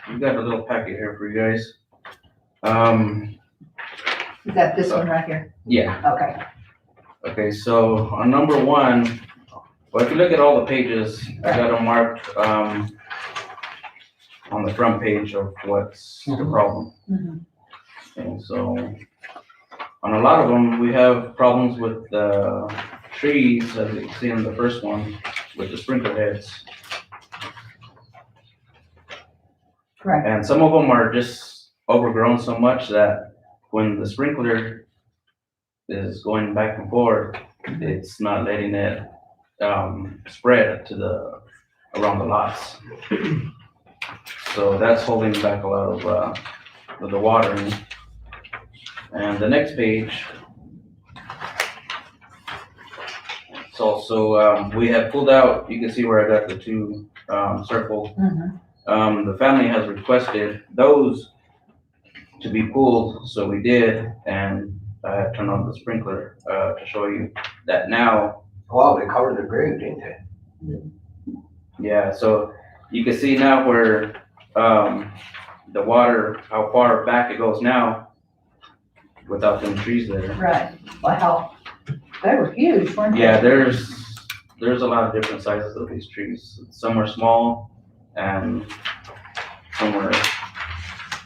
we've got a little packet here for you guys. Is that this one right here? Yeah, Okay, okay, so on number 1, well, if you look at all the pages, I got them marked, on the front page of what's the problem. Mhm. And so, on a lot of them, we have problems with the trees, as you can see in the first one, with the sprinkler heads. right, And some of them are just overgrown so much that when the sprinkler is going back and forth, it's not letting it spread to around the lots. So that's holding back a lot of the watering. And the next page, it's also, we have pulled out, you can see where I got the 2 circles. Mhm. The family has requested those to be pulled, so we did, and I had turned on the sprinkler to show you that now. Wow, they covered the grave, didn't they? Yeah, so you can see now where the water, how far back it goes now without them trees there. right. Wow, they were huge, weren't they? Yeah, there's a lot of different sizes of these trees. Some are small and some are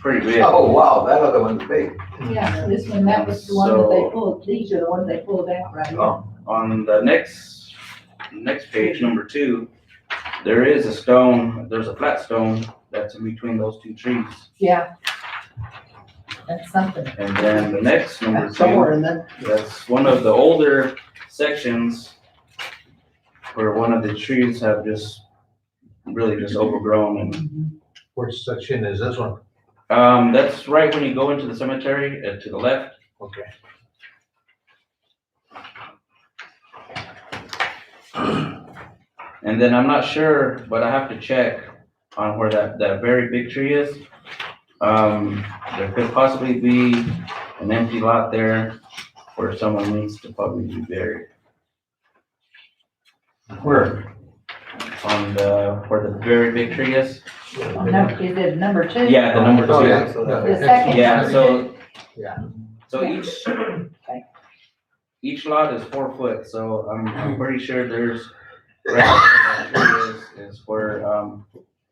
pretty big. Oh, wow, that other one's big. Yeah, this one, that was the one that they pulled, these are the ones they pulled out right here. Oh, on the next page, number 2, there is a stone, there's a flat stone that's in between those 2 trees. Yeah. That's something. And then the next, number 2, Somewhere in there. that's one of the older sections where one of the trees have just really just overgrown. And Which section is this one? that's right when you go into the cemetery, to the left. Okay. And then I'm not sure, but I have to check on where that very big tree is. There could possibly be an empty lot there where someone needs to probably be buried. Where? Where the very big tree is. Is it number 2? Yeah, the number 2. Oh, yeah. The second. Yeah, number so. Yeah. So each lot is 4 foot, so I'm pretty sure there's, is where,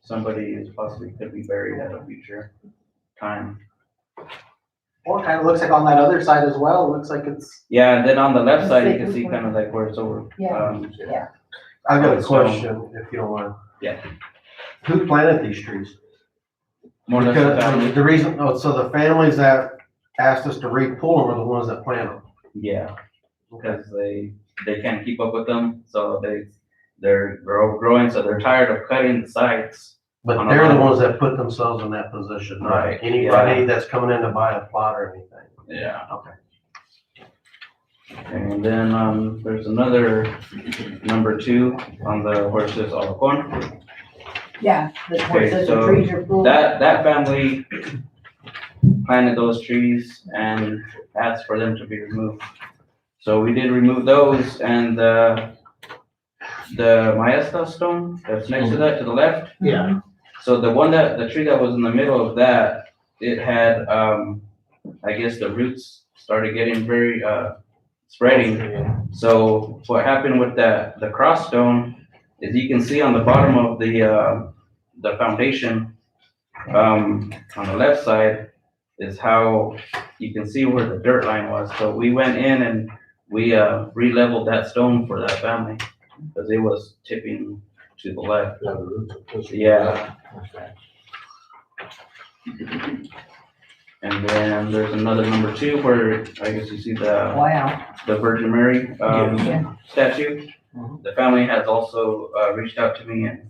somebody is possibly could be buried at a future time. Or it kind of looks like on that other side as well, it looks like it's, Yeah, and then on the left side, you can see kind of like where it's over. Yeah. I've got a question, if you don't mind. Yeah. Who planted these trees? more or less the Because family. the reason, oh, so the families that asked us to re-pull them are the ones that plant them. Yeah, because they can't keep up with them, so they're overgrowing, so they're tired of cutting the sides. But On a they're the line. ones that put themselves in that position, not Right, anybody yeah. that's coming in to buy a plot or anything. Yeah. Okay. And then, there's another number 2 on the where it says Alcon. Yeah, the Okay, one says the so trees are full. That family planted those trees and asked for them to be removed. So we did remove those, and the Maesta stone that's next to that, to the left. Yeah. So the tree that was in the middle of that, it had, I guess the roots started getting very, spreading. So what happened with the cross stone is you can see on the bottom of the foundation, on the left side is how you can see where the dirt line was. So we went in and we, re-leveled that stone for that family because it was tipping to the left. Yeah. And then there's another number 2 where I guess you see Wow. the Virgin Mary, Yeah. statue. The family has also, reached out to me and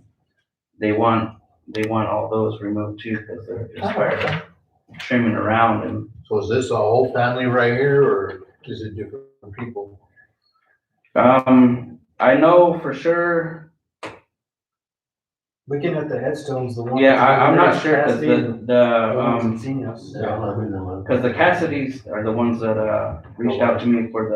they want all those removed too, because they're just tired of trimming around and. So is this a whole family right here, or is it different people? I know for sure, Looking at the headstones, the one. yeah, I'm not sure, cause Seniors. Yeah, I don't know who them are. cause the Cassidys are the ones that, reached out to me for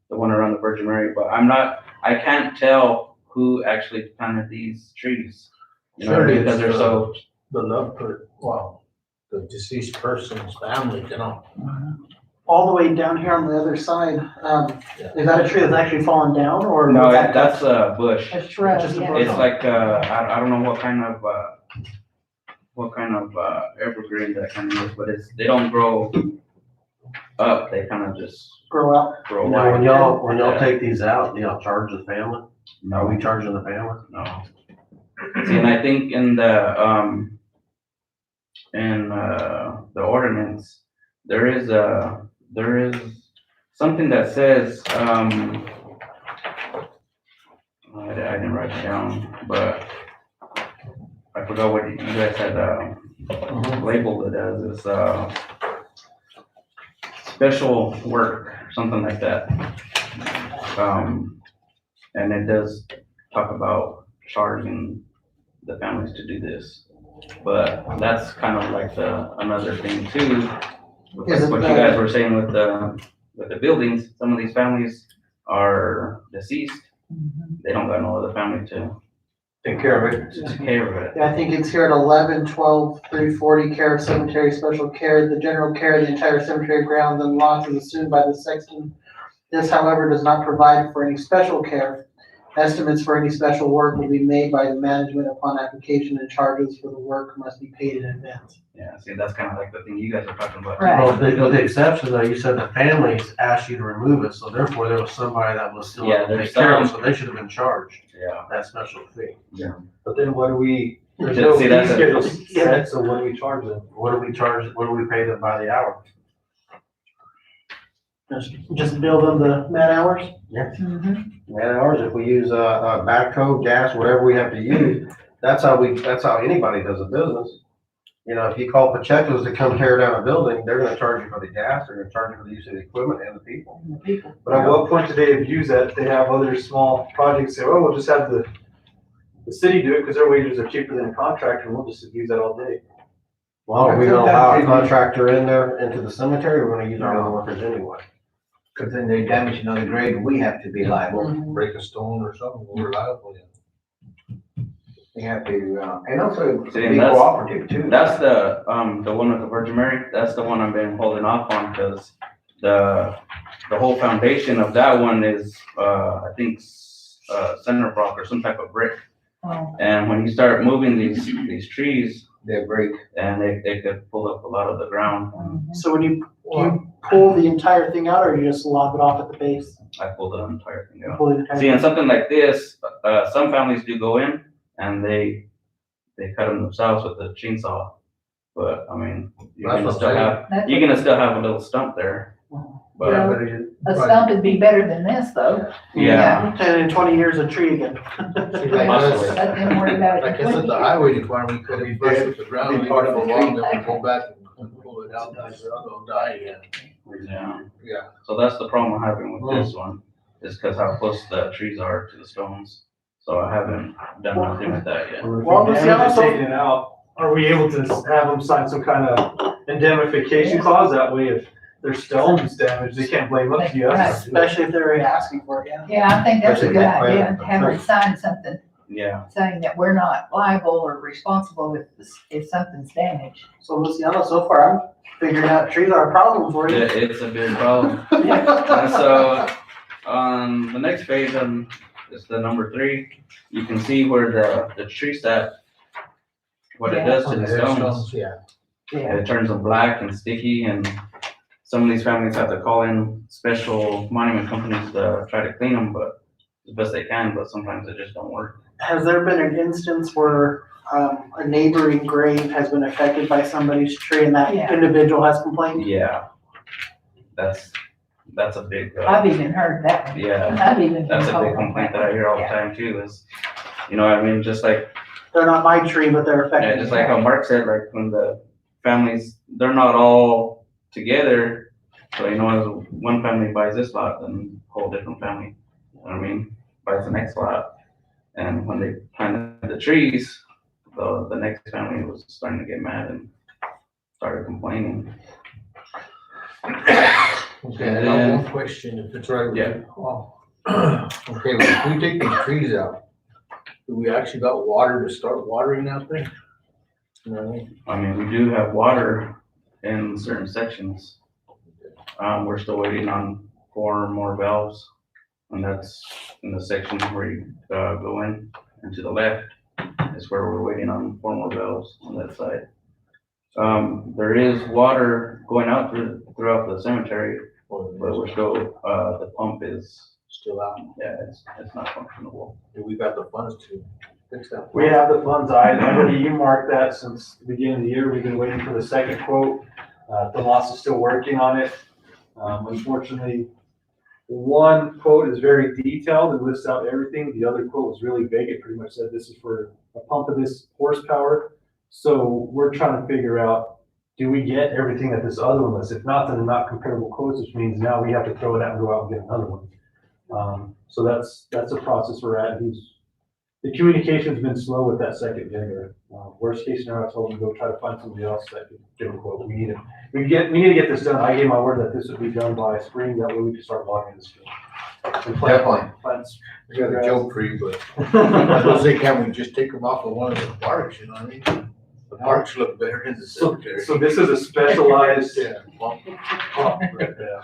the one around the Virgin Mary, but I can't tell who actually planted these trees. You know, Surely because they're it's, so, The love for, well, the deceased person's family, you know? All the way down here on the other side, is that a tree that's actually fallen down or? no, was that that's a bush. A shrub, Just a yeah. bush. It's like, I don't know what kind of evergreen that kind of is, but they don't grow up, they kind of just grow out? grow Now, when wide. y'all take these out, do y'all charge the family? Are No, we charging the family? no. See, and I think in the ordinance, there is something that says, I didn't write it down, but I forgot what you guys had, labeled it as, it's, special work, something like that. And it does talk about charging the families to do this. But that's kind of like another thing too, Is it what you guys were saying with the buildings, some of these families are deceased. They don't got no other family to Take care of it. take care of it. Yeah, I think it's here at 11/12/340, care of cemetery, special care, the general care of the entire cemetery grounds and lots is assumed by the sexton. This, however, does not provide for any special care. Estimates for any special work will be made by the management upon application, and charges for the work must be paid in advance. Yeah, see, that's kind of like the thing you guys are talking about. Right. Well, with the exception though, you said the families asked you to remove it, so therefore there was somebody that was still Yeah, able to there's take care of it, some- so they should have been charged Yeah. that special fee. But then what do we, there's See, no fee that's a- schedule set, so what do we charge them? What do we charge, what do we pay them by the hour? Just bill them the man hours? Mhm. Man hours, if we use backhoe, gas, whatever we have to use, that's how anybody does a business. You know, if you call Pacheco's to come tear down a building, they're gonna charge you for the gas, they're gonna charge you for the use of the equipment and the people. But at what point do they abuse that? They have other small projects, say, oh, we'll just have the city do it because their wages are cheaper than a contractor, and we'll just use that all day. Well, we're gonna allow a contractor in there into the cemetery, we're gonna use our own workers anyway. Cause then they damage another grade, we have to be liable. Break a stone or something, we're liable, yeah. We have to, and also See, be and that's- cooperative too. That's the one with the Virgin Mary, that's the one I've been holding off on, because the whole foundation of that one is, I think, cinder block or some type of brick. Oh. And when you start moving these trees, They break. and they could pull up a lot of the ground, So when you pull the entire thing out, or you just lop it off at the base? I pulled the entire thing out. Pull the entire See, in something like this, some families do go in and they cut them themselves with the chainsaw. But, I mean, you're That's gonna what still I'm have, That's you're gonna still have a little stump there. But, Yeah. A stump would be better than this, though. yeah, And in 20 years, a tree again. Like Possibly. us, Let them worry about it. like us at the highway department, we could have first with the ground, Be leave it part for of the long, tree. then we go back and pull it out, they'll die again. yeah. Yeah. So that's the problem I'm having with this one, is because how close the trees are to the stones. So I haven't done nothing with that yet. Well, If let's we see how damage this- taking it out, are we able to have them sign some kind of indemnification clause? That way if their stone's damaged, they can't blame up to us. Especially if they're already asking for it, yeah. Yeah, I think that's a Especially good if they idea, plan it. have them sign something Yeah, saying that we're not liable or responsible if something's damaged. So Luciano, so far, I'm figuring out trees are a problem for you. it's a big problem. And so, on the next page, it's the number 3, you can see where the tree sap, what it does to the stones. Yeah. Yeah, It turns them black and sticky, and some of these families have to call in special monument companies to try to clean them, but as best they can, but sometimes it just don't work. Has there been an instance where a neighboring grave has been affected by somebody's tree and that Yeah. individual has complained? Yeah, that's a big, I've even heard that one. yeah, I've even been that's a told big complaint that I hear all the Yeah. time too, is, you know what I mean, just like, They're not my tree, but they're yeah, affected. just like how Mark said, like when the families, they're not all together. So, you know, as one family buys this lot, then a whole different family, you know what I mean, buys the next lot. And when they planted the trees, the next family was starting to get mad and started complaining. Okay, I got one question, if it's right with you. Okay, well, if we take these trees out, do we actually got water to start watering out there? You know what I mean? I mean, we do have water in certain sections. We're still waiting on 4 more valves, and that's in the section where you go in, and to the left is where we're waiting on 4 more valves on that side. There is water going out throughout the cemetery, but we're still, the pump is, Still out, yeah, it's not functionable. do we got the funds to fix that? We have the funds, I've already earmarked that since the beginning of the year, we've been waiting for the second quote. Tomas is still working on it. Unfortunately, one quote is very detailed and lists out everything, the other quote was really vague, it pretty much said this is for a pump of this horsepower. So we're trying to figure out, do we get everything that this other one lists? If not, then they're not comparable quotes, which means now we have to throw it out and go out and get another one. So that's the process we're at. The communication's been slow with that second vendor. Worst case scenario, I told him to go try to find somebody else that could give a quote. We need to get this done. I gave my word that this would be done by spring, that way we can start logging this field. Definitely. We got a joke for you, but I was thinking, can we just take them off of one of the parks, you know what I mean? The parks look better in the cemetery. So this is a specialized Yeah. pump right there.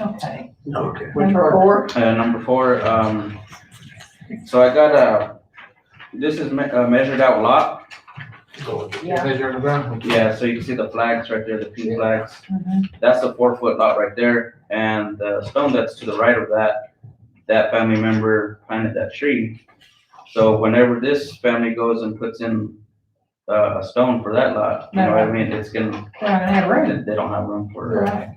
Okay. Okay. Number 4, Number 4, so I got this is a measured out lot. So, Yeah. measure in the ground? Yeah, so you can see the flags right there, the pink flags. Mhm. That's a 4-foot lot right there, and the stone that's to the right of that family member planted that tree. So whenever this family goes and puts in a stone for that lot, you know what I mean, it's gonna, they're not gonna have room. they don't have room for it. Right.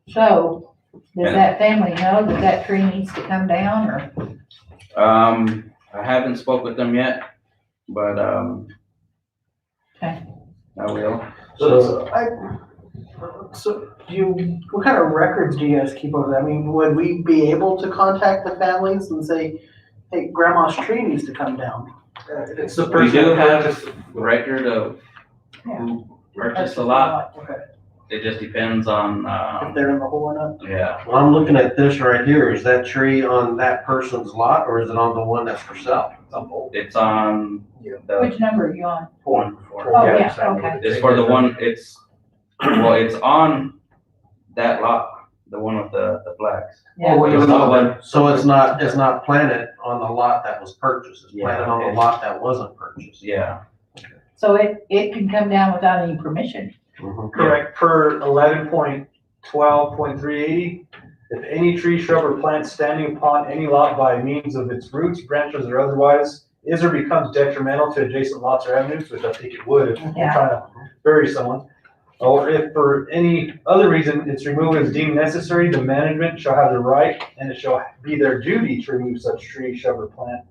So, does that family know that that tree needs to come down, or? I haven't spoke with them yet, but, Okay. I will. So what kind of records do you guys keep of that? I mean, would we be able to contact the families and say, hey, grandma's tree needs to come down? It's the We person. do that have record of who purchased the lot. Okay, It just depends on, if they're in the hole or not? yeah, Well, I'm looking at this right here. Is that tree on that person's lot or is it on the one that's for sale? it's on the Which number are you on? one. Oh, yeah, okay. It's for the one, it's on that lot, the one with the flags. Yeah. It's not one- So it's not planted on the lot that was purchased. It's planted on the lot that wasn't purchased. Yeah, So it can come down without any permission. Mhm. Correct, per 11.12.380, if any tree, shrub, or plant standing upon any lot by means of its roots, branches, or otherwise is or becomes detrimental to adjacent lots or avenues, which I think it would if you're Yeah. trying to bury someone. Or if for any other reason its removal is deemed necessary, the management shall have the right and it shall be their duty to remove such tree, shrub, or plant,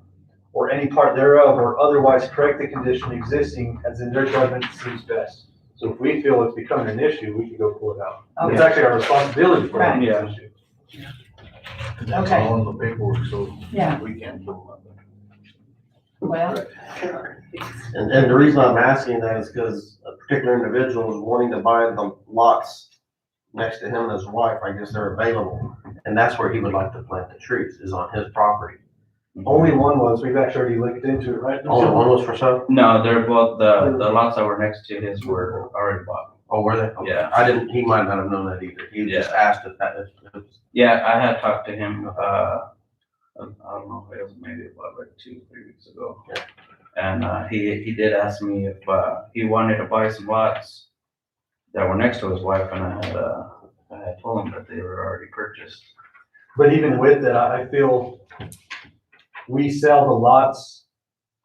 or any part thereof, or otherwise correct the condition existing as in their judgment seems best. So if we feel it's becoming an issue, we can go pull it out. It's actually our responsibility for Right. this issue. That's Okay. all in the paperwork, so Yeah. we can't pull them up. Well, And the reason I'm asking that is because a particular individual is wanting to buy the lots next to him and his wife, I guess they're available. And that's where he would like to plant the trees, is on his property. Only one was, we've actually already looked into it, right? Only one was for sale? No, they're both, the lots that were next to his were already bought. Oh, were they? Okay. Yeah. He might not have known that either. He just asked if that, if Yeah, I had talked to him, I don't know, it was maybe about like 2-3 weeks ago. Yeah. And, he did ask me if, he wanted to buy some lots that were next to his wife, and I had told him that they were already purchased. But even with that, I feel we sell the lots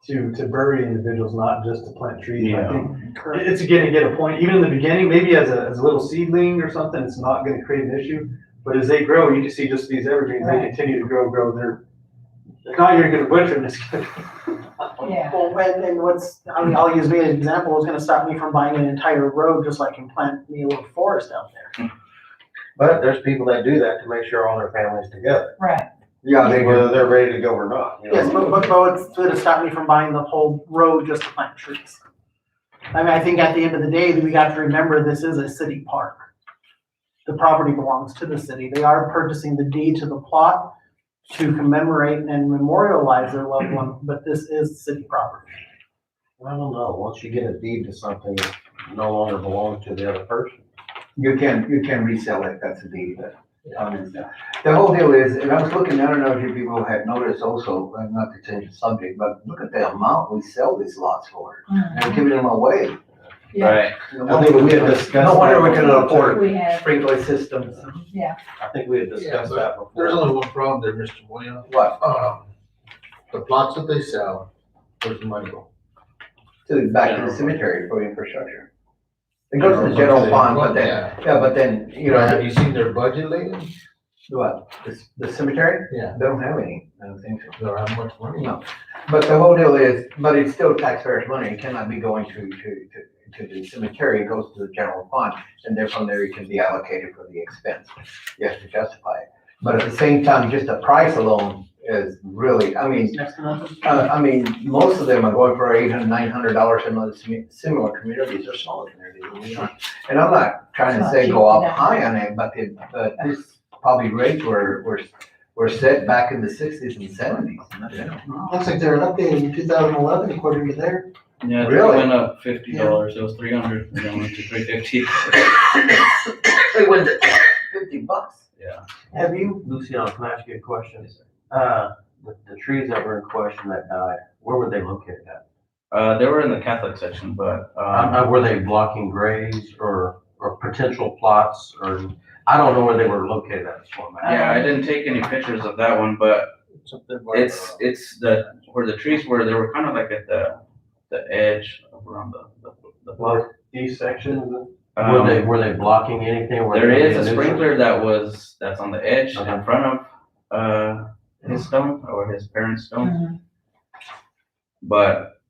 to bury individuals, not just to plant trees. I think it's again, to get a point, even in the beginning, maybe as a little seedling or something, it's not gonna create an issue. But as they grow, you can see just these evergreens, they continue to grow, they're not you're gonna butcher them, it's gonna. yeah. Well, and what's, I mean, I'll use me as an example, is gonna stop me from buying an entire road just so I can plant me a little forest out there. But there's people that do that to make sure all their family's together. Right. Yeah, they Whether they're ready to go or not. You know? Yes, but it's gonna stop me from buying the whole road just to plant trees. I mean, I think at the end of the day, we got to remember this is a city park. The property belongs to the city. They are purchasing the deed to the plot to commemorate and memorialize their loved one, but this is city property. I don't know, once you get a deed to something, it no longer belongs to the other person. You can resell it, that's a deed, but, the whole deal is, and I was looking, I don't know if you people had noticed also, not to change the subject, but look at the amount we sell these lots for, and giving them away. Yeah. Right. I think we had discussed. No wonder we can that afford We have, sprinkler systems. I think we had discussed that before. There's only one problem there, Mr. Moya. What? The plots that they sell, where's the money go? Back to the cemetery for infrastructure. It goes to the general fund, but then, but then, Have you seen their budget lately? what, the cemetery? Yeah. They don't have any, I don't think so. They don't have much money. No. But the whole deal is, but it's still taxpayers' money, it cannot be going to the cemetery, it goes to the general fund, and then from there it can be allocated for the expense. You have to justify it. But at the same time, just the price alone is really, I mean, Next to nothing. most of them are going for $800, $900 in other similar communities or smaller communities. And I'm not trying to say go up high on it, but this probably rates were set back in the 60s and 70s. Looks like they're updated in 2011 according to their. Yeah, it Really? went up $50, it was 300, and then went to 350. They went to $50. Yeah. Have you, Luciano, can I ask you a question? The trees that were in question that died, where were they located at? They were in the Catholic section, but, Were they blocking graves or potential plots, or, I don't know where they were located at this point. yeah, I didn't take any pictures of that one, but it's where the trees were, they were kind of like at the edge of around the block. East section, Were they blocking anything? Were There they is a nuisance? sprinkler that's on the edge Okay. in front of, his stone or his parents' stone. But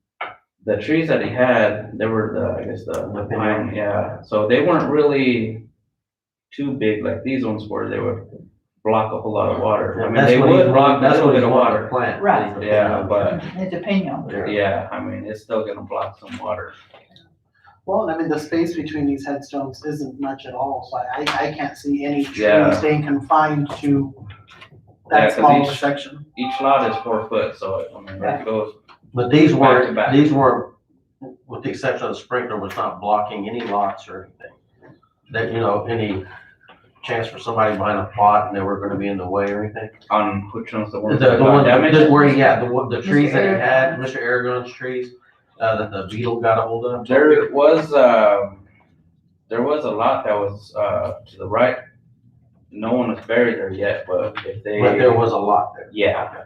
the trees that he had, they were I guess the pine, yeah, so they weren't really too big like these ones were, they would block a whole lot of water. I mean, they would block a little bit of water. Plant. Right. Yeah, but, it's a pinion. yeah, I mean, it's still gonna block some water. well, I mean, the space between these headstones isn't much at all, so I can't see any tree Yeah. staying confined to Yeah, that 'cause small of a each- section. Each lot is 4 foot, so I mean, it goes, But these Back to weren't, back. with the exception of the sprinkler, was not blocking any lots or anything. That, any chance for somebody behind a plot and they were gonna be in the way or anything? on which one's the The ones that one, got damaged? the trees that he had, Aragon's. Mr. Aragon's trees, that the beetle got a hold of. There was a lot that was, to the right. No one was buried there yet, but if they. But there was a lot there. Yeah,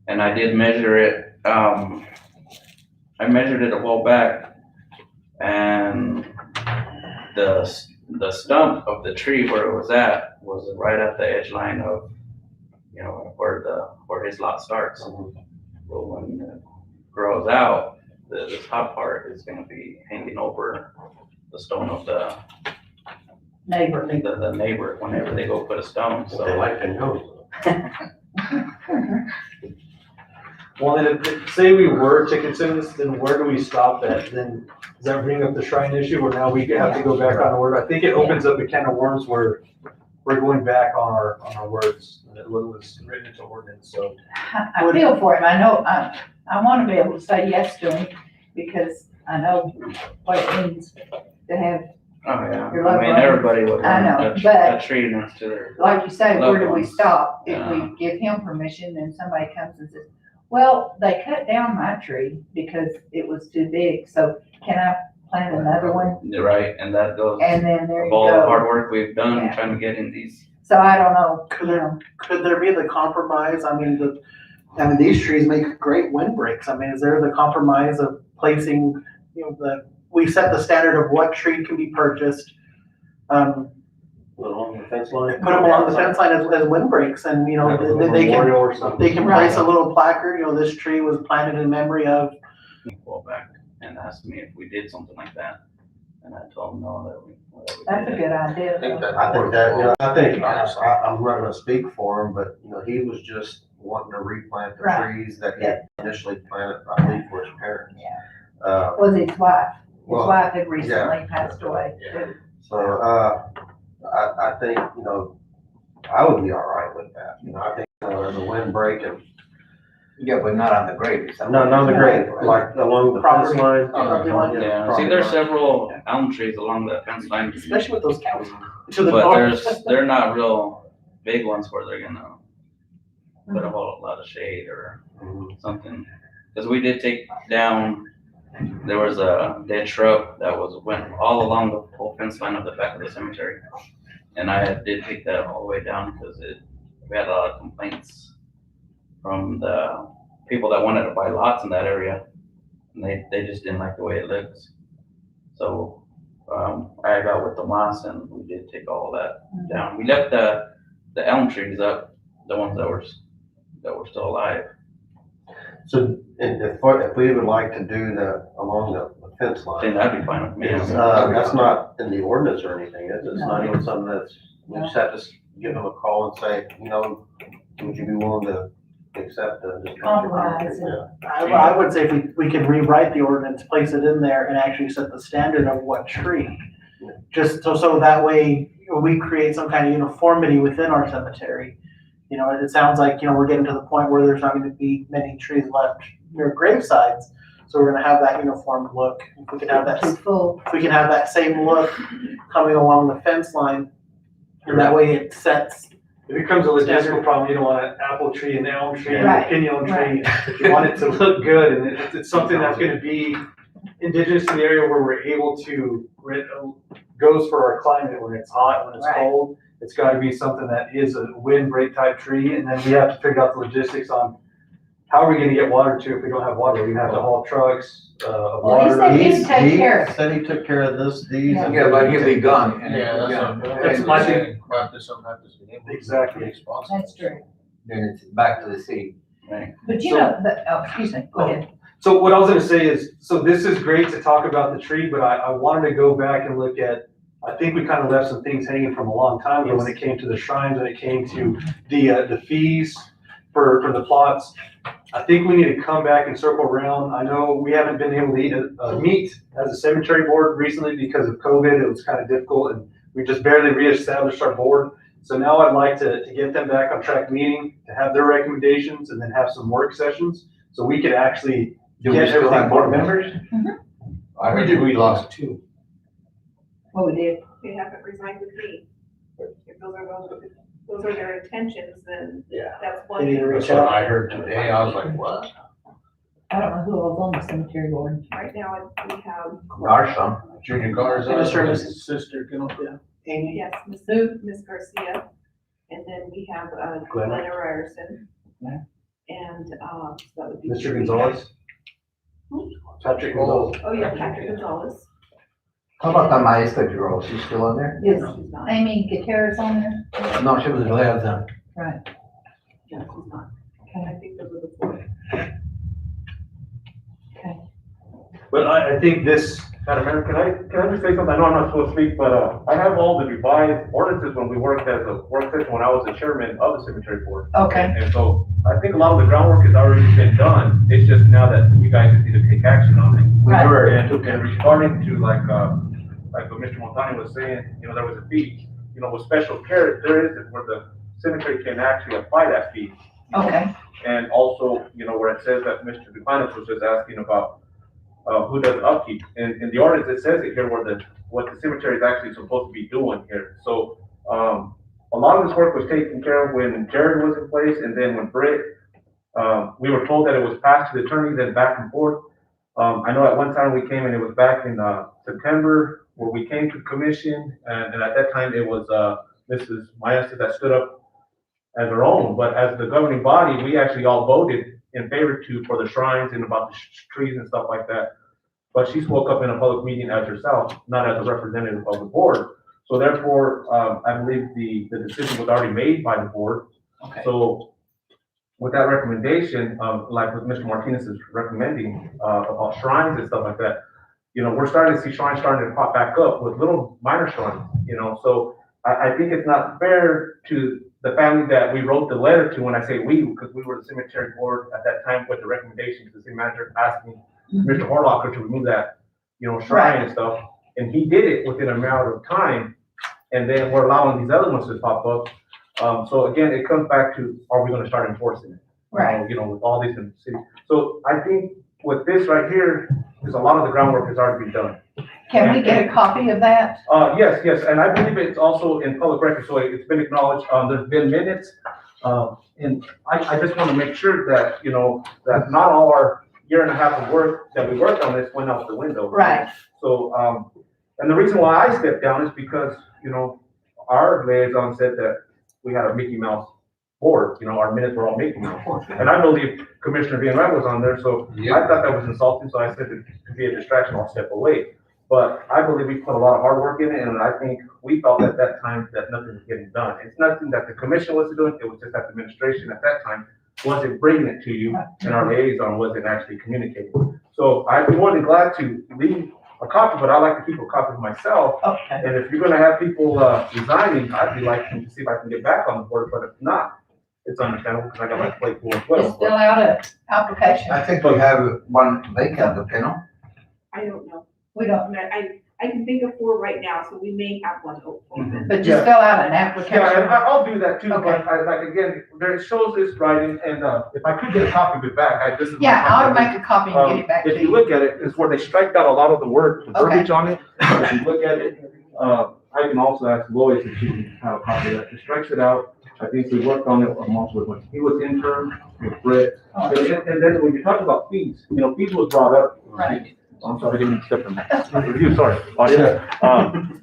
And I did measure it, I measured it a while back, and the stump of the tree where it was right at the edge line of, you know, where his lot starts. Well, when it grows out, the top part is gonna be hanging over the stone of the Neighbor. neighbor whenever they go put a stone, If they so. like to know. Well, then if, say we were to consider this, then where do we stop at? Then does that bring up the shrine issue where now we have to go back on our word? I think it opens up a can of worms where we're going back on our words that was written into ordinance, so. I feel for him. I know, I want to be able to say yes to him because I know what it means to have, Oh, yeah, Your I loved mean, one. everybody would I know, want but- a tree next to their. like you say, where do we Loved ones. stop? If Yeah. we give him permission and somebody comes and says, well, they cut down my tree because it was too big, so can I plant another one? You're right, and that goes, And then there of you all the go. hard work we've done Yeah. trying to get in these. So I don't know, you know, Could there be the compromise? I mean, these trees make great windbreaks. I mean, is there the compromise of placing, you know, we set the standard of what tree can be purchased. Along the fence line. Put them along the fence line as windbreaks and, you know, Have a little they memorial or can, something. they can place a little placard, you know, this tree was planted in memory of. Call back and asked me if we did something like that, and I told them no, that we that's a did. good idea. I think though. that- I think that, you know, I'm not gonna speak for him, but, you know, he was just wanting to replant the Right. trees that he had initially planted, I believe, for his parents. Yeah. Was his wife. His Well, wife had recently passed away too. So, I think, you know, I would be all right with that. You know, I think, you know, the windbreak and, Yeah, but not on the grave. no, not the grade, like along the fence Property. line. Property line. Yeah, see, there's several elm trees along the fence line, Especially with those cows to the but north. they're not real big ones where they're gonna put a whole lot of shade or something. Cause we did take down, there was a dead shrub that went all along the whole fence line of the back of the cemetery. And I did take that all the way down because we had a lot of complaints from the people that wanted to buy lots in that area. And they just didn't like the way it looks. So, I got with the moss and we did take all that down. We left the elm trees up, the ones that were still alive. So, if we would like to do along the fence I think line, that'd be fine with me. that's not in the ordinance or anything, is it? It's not No. even something that's, we just have to give them a call and say, you know, would you be willing to accept the? Compromise. Yeah. I would say if we can rewrite the ordinance, place it in there and actually set the standard of what tree. Just so that way we create some kind of uniformity within our cemetery. You know, it sounds like, you know, we're getting to the point where there's not going to be many trees left near gravesides. So we're going to have that uniform look. If we can have Too that, full. if we can have that same look coming along the fence line, and that way it sets. It becomes a logistical problem. You don't want an apple tree, an elm tree, and a Right, pinon tree. You want it to look good, and it's something that's gonna be indigenous to the area where we're able to, where it goes for our climate when it's hot, when it's Right. cold. It's gotta be something that is a windbreak type tree, and then we have to figure out the logistics on how are we gonna get water to if we don't have water? We're gonna have to haul trucks, of Well, he water. said he'd take care of it. Said he took care of these. and- Yeah, but he'll be gone. and- Yeah, that's yeah. what. That's my thing. Crap, this don't have to be able to be Exactly. responsible. That's true. Then it's back to the city. But you know, excuse me, go ahead. So what I was gonna say is, so this is great to talk about the tree, but I wanted to go back and look at, I think we kind of left some things hanging from a long time ago when it came to the shrines, when it came to the fees for the plots. I think we need to come back and circle around. I know we haven't been able to meet as a cemetery board recently because of COVID. It was kind of difficult and we just barely reestablished our board. So now I'd like to get them back on track meeting, to have their recommendations and then have some work sessions. So we could actually Do we get still everything have board organized. members? I heard we lost two. What we did. They haven't resigned with me. If those are their intentions, then Yeah. that's They need to one. reach That's what out. I heard today. I was like, what? I don't know who was on the cemetery board. Right now, we have, Our son. Junior Garza, Mr. and his sister, you know. Amy. yes, Ms. Garcia, and then we have Glenn. Glenna Ryerson. Yeah. And, so that would be. Mr. Gonzalez? Patrick Gonzalez. Oh, yeah, Patrick Gonzalez. How about the Maestra girl? She's still on there? Yes, She's not. Amy Gutierrez on there? No, she was last time. Right. No, she's not. I think those were the four. But I think this, Madam Mayor, can I just say something? I know I'm not supposed to speak, but, I have all the revised ordinances when we worked as a work session, when I was the chairman of the cemetery board. Okay, And so I think a lot of the groundwork has already been done. It's just now that you guys just need to take action on it. Right. And regarding to like what Mr. Montani was saying, there was a fee, with special care, there is where the cemetery can actually apply that fee. okay, And also, where it says that Mr. Dupanis was just asking about, who does upkeep. And in the ordinance, it says it here what the cemetery is actually supposed to be doing here. So, a lot of this work was taken care of when Jared was in place, and then when Britt, we were told that it was passed to the attorney, then back and forth. I know at one time we came and it was back in, September, where we came to commission, and at that time it was, Mrs. Maestas that stood up as her own, but as the governing body, we actually all voted in favor for the shrines and about the trees and stuff like that. But she spoke up in a public meeting as herself, not as a representative of the board. So therefore, I believe the decision was already made by the board. okay. So with that recommendation, like what Mr. Martinez is recommending, about shrines and stuff like that, we're starting to see shrines starting to pop back up with little minor shrines, so I think it's not fair to the family that we wrote the letter to. When I say we, because we were the cemetery board at that time with the recommendation to the city manager asking Mr. Horlocker to remove that, shrine and stuff. And he did it within a matter of time. And then we're allowing these other ones to pop up. So again, it comes back to, are we going to start enforcing it? Right. With all these in the city. So I think with this right here, because a lot of the groundwork has already been done. Can we get a copy of that? Yes, and I believe it's also in public record, so it's been acknowledged. There's been minutes. And I just want to make sure that, that not all our year and a half of work that we worked on this went out the window. Right. So, and the reason why I stepped down is because, our liaison said that we had a Mickey Mouse board, our minutes were all Mickey Mouse. And I believe Commissioner Villanueva was on there, so I thought that was insulting, so I said to be a distraction, I'll step away. But I believe we put a lot of hard work in it, and I think we felt at that time that nothing was getting done. It's nothing that the commission wasn't doing, it was just that the administration at that time wasn't bringing it to you, and our liaison wasn't actually communicating. So I'd be more than glad to leave a copy, but I like to keep a copy of myself. Okay. And if you're gonna have people resigning, I'd be like to see if I can get back on the board, but if not, it's understandable, because I got my plate full as Just well. fill out a application. I think we have one vacant, I don't know. We don't, I can think of four right now, so we may have one open. but just Yeah. fill out an Yeah, application. and I'll do that too, Okay. but like, again, there it shows this writing, and, if I could get a copy of it back, this is. my Yeah, I'll copy. make a copy and get it back to If you you. look at it, it's where they striked out a lot of the word, the Okay. verbiage on it. If you look at it, I can also ask Lois if she can have a copy of that. It strikes it out. I think we worked on it almost when he was intern with Britt. And then when you talk about fees, fees was brought up. Right. I'm sorry, I didn't mean to step in that. Review, sorry, audience.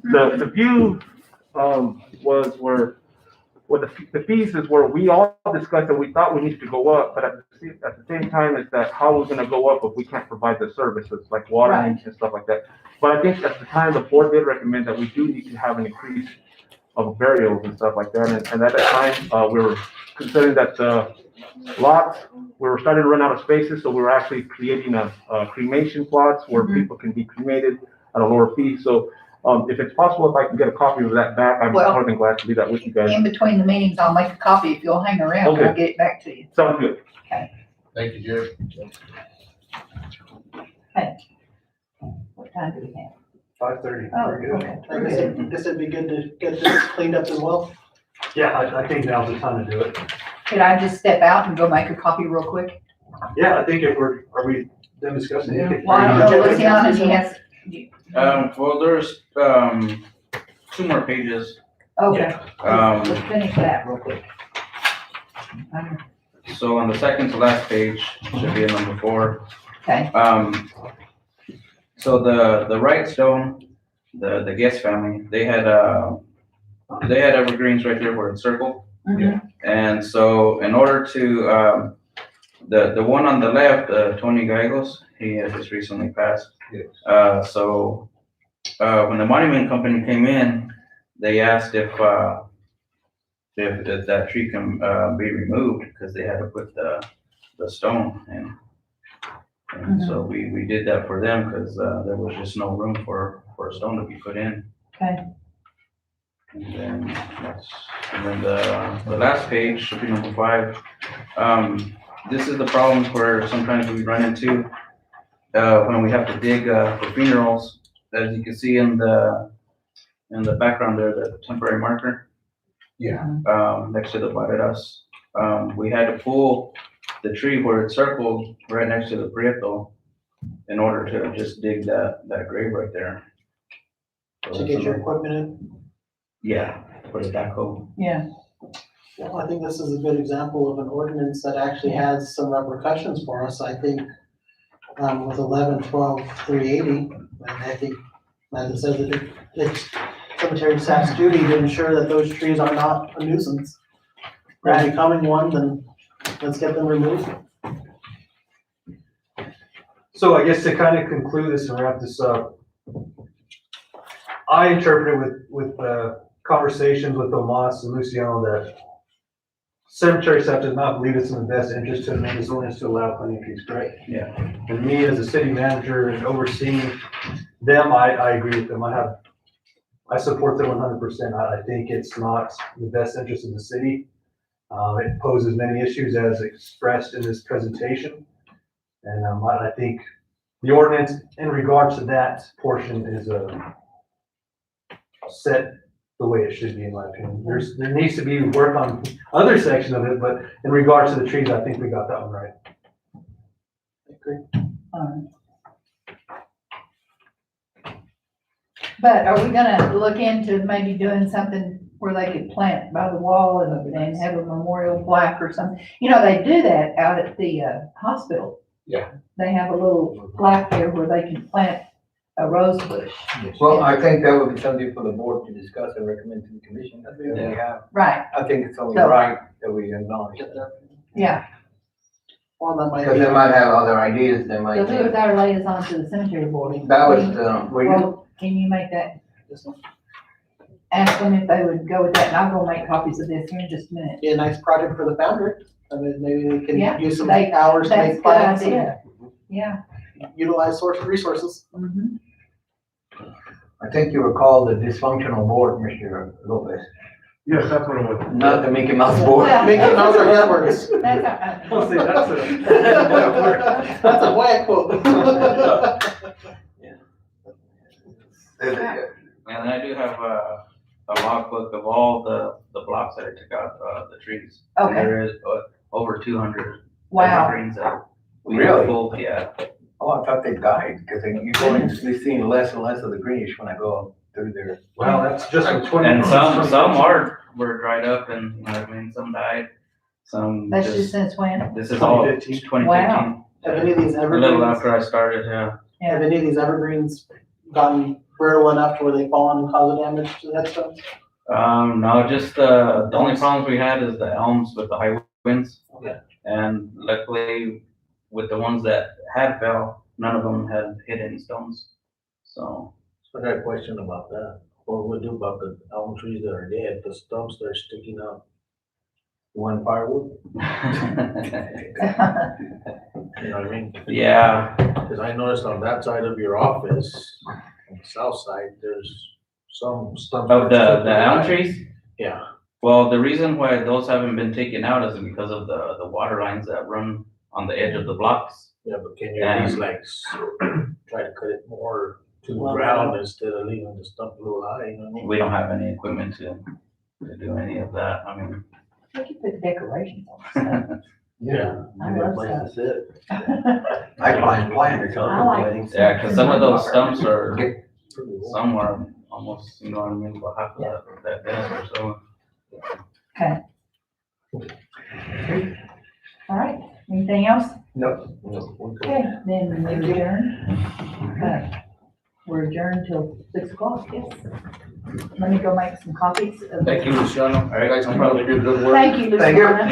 The view, was where the fees is where we all discussed that we thought we needed to go up, but at the same time, is that how we're gonna go up if we can't provide the services like watering and stuff like that. But I think at the time, the board did recommend that we do need to have an increase of burials and stuff like that. And at that time, we were considering that the lots, we were starting to run out of spaces, so we were actually creating a cremation plots where people can be cremated at a lower fee. So if it's possible, if I can get a copy of that back, I'm Well, more than glad to do that with you guys. In between the meetings, I'll make a copy. If you'll hang around, Okay. I'll get it back to you. Sounds good. Thank you, Jerry. What time do we have? 5:30. Oh, Very good. okay. I guess it'd be good to get this cleaned up as well. Yeah, I think now's the time to do it. Could I just step out and go make a copy real quick? Yeah, I think are we done discussing it? Well, I don't know, Luciana, he has, Well, there's, 2 more pages. okay, Um, let's finish that real quick. So on the second to last page, should be a number 4. Okay, So the Wright Stone, the Guest family, they had evergreens right there where it's circled. mhm, And so in order to The one on the left, Tony Gallegos, he has just recently passed. Yes. When the monument company came in, they asked if that tree can, be removed, because they had to put the stone in. And so we did that for them, because, there was just no room for a stone to be put in. Okay. And then the last page, should be number 5. This is the problems where sometimes we run into, when we have to dig, for funerals. As you can see in the background there, the temporary marker. Yeah. Next to the Baradas. We had to pull the tree where it's circled right next to the Prieto in order to just dig that grave right there. To get your equipment in. Yeah, for the backhoe. Yeah, Well, I think this is a good example of an ordinance that actually has some repercussions for us. I think, with 11-12-380, and I think, as it says, that it's cemetery staff's duty to ensure that those trees are not a nuisance. If they're becoming one, then let's get them removed. So I guess to kind of conclude this and wrap this up, I interpreted with conversations with Tomas and Luciano that cemetery staff does not believe it's in the best interest to amend this ordinance to allow planting trees, correct? Yeah. And me as a city manager and overseeing them, I agree with them. I support them 100%. I think it's not in the best interest of the city. It poses many issues as expressed in this presentation. And I think the ordinance in regards to that portion is set the way it should be, in my opinion. There needs to be work on other section of it, but in regards to the trees, I think we got that one right. I agree. But are we gonna look into maybe doing something where they could plant by the wall and have a memorial plaque or something? You know, they do that out at the hospital. Yeah. They have a little plaque there where they can plant a rose bush. Well, I think that would be something for the board to discuss and recommend to the commission that we have. Right, I think it's only So- right that we acknowledge Get it. there. yeah. Well, that might Because be. they might have other ideas, they might So who was think. our liaison to the cemetery board? That was, were you? Well, can you make that? Ask them if they would go with that, and I'll go make copies of this here in just a minute. Be a nice project for the founder. I mean, maybe they Yeah, can use some they- hours to That's a make good plans idea. Yeah. and utilize source resources. Mhm. I think you recall the dysfunctional board, Mr. Lopez, Yes, that's what it was. not the Mickey Mouse board. Well- Mickey Mouse or Edwards. That's I'll say that's That's a white quote. And I do have a logbook of all the blocks that I took out, the trees. And Okay. there is over 200 Wow. evergreens that we Really? pulled, yeah. Oh, I thought they died, because you're going to be seeing less and less of the greenish when I go through there. Well, that's just from 20. And some were dried up and, you know what I mean, some died, some Just just, since when? this is all 2015. 2015. Wow. Have any of these A little evergreens, after I started, yeah. have any of these evergreens gotten brittle enough to where they've fallen and caused damage to the headstones? No, just, the only problems we had is the elms with the high winds. Okay. And luckily, with the ones that had fell, none of them had hit any stones, so. I got a question about that. What would we do about the elm trees that are dead, the stumps that are sticking out? You want firewood? You know what I mean? Yeah, Because I noticed on that side of your office, on the south side, there's some stumps. of that are the still elm alive. trees, Yeah, well, the reason why those haven't been taken out is because of the water lines that run on the edge of the blocks. yeah, but can you at least like try to cut it more to the ground instead of leaving the stump a little high, you know what I mean? We don't have any equipment to do any of that, I mean. We could put decorations on Yeah. I maybe a love place that. to sit. stuff. I find planters. I like- Yeah, cause some of those stumps are, Pretty well. some are almost, you know what I mean, about half of that dead or so. All right, anything else? No. Okay, then we adjourn. We're adjourned till 6 o'clock, yes. Let me go make some copies of. Thank you, Luciano. All right, You guys keep up the good work. Thank you, Thank you. Luciana.